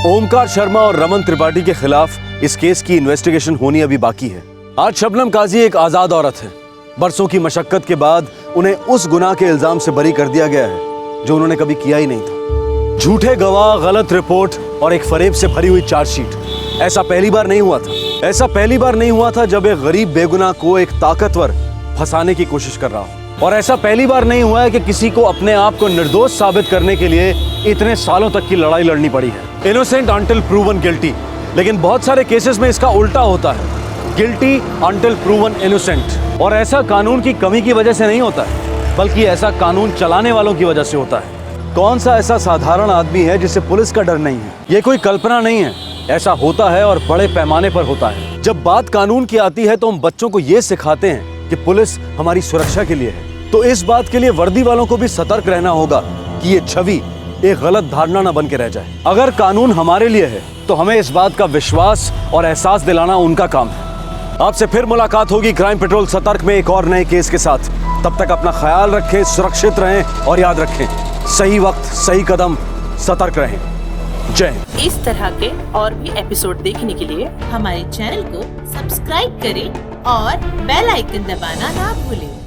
ओमकार शर्मा और रमन त्रिपाठी के खिलाफ इस केस की इन्वेस्टिगेशन होनी अभी बाकी है। आज शबनम काजी एक आजाद औरत है। बरसों की मशक्कत के बाद उन्हें उस गुनाह के इल्जाम से बरी कर दिया गया है जो उन्होंने कभी किया ही नहीं था। झूठे गवाह, गलत रिपोर्ट और एक फरेब से भरी हुई चार्जशीट। ऐसा पहली बार नहीं हुआ था। ऐसा पहली बार नहीं हुआ था जब एक गरीब बेगुनाह को एक ताकतवर फंसाने की कोशिश कर रहा हो। और ऐसा पहली बार नहीं हुआ है कि किसी को अपने आप को निर्दोष साबित करने के लिए इतने सालों तक की लड़ाई लड़नी पड़ी है। Innocent until proven guilty. लेकिन बहुत सारे केसेस में इसका उल्टा होता है, गिल्टी अंटिल प्रूवन इनोसेंट। और ऐसा कानून की कमी की वजह से नहीं होता है, बल्कि ऐसा कानून चलाने वालों की वजह से होता है। कौन सा ऐसा साधारण आदमी है जिसे पुलिस का डर नहीं है? ये कोई कल्पना नहीं है, ऐसा होता है और बड़े पैमाने पर होता है। जब बात कानून की आती है तो हम बच्चों को ये सिखाते हैं कि पुलिस हमारी सुरक्षा के लिए है। तो इस बात के लिए वर्दी वालों को भी सतर्क रहना होगा कि ये छवि एक गलत धारणा न बन के रह जाए। अगर कानून हमारे लिए है तो हमें इस बात का विश्वास और एहसास दिलाना उनका काम है। आपसे फिर मुलाकात होगी क्राइम पेट्रोल सतर्क में एक और नए केस के साथ। तब तक अपना ख्याल रखें, सुरक्षित रहें और याद रखें, सही वक्त सही कदम, सतर्क रहें। जय हिंद। इस तरह के और भी एपिसोड देखने के लिए हमारे चैनल को सब्सक्राइब करें और बेल आइकन दबाना ना भूलें।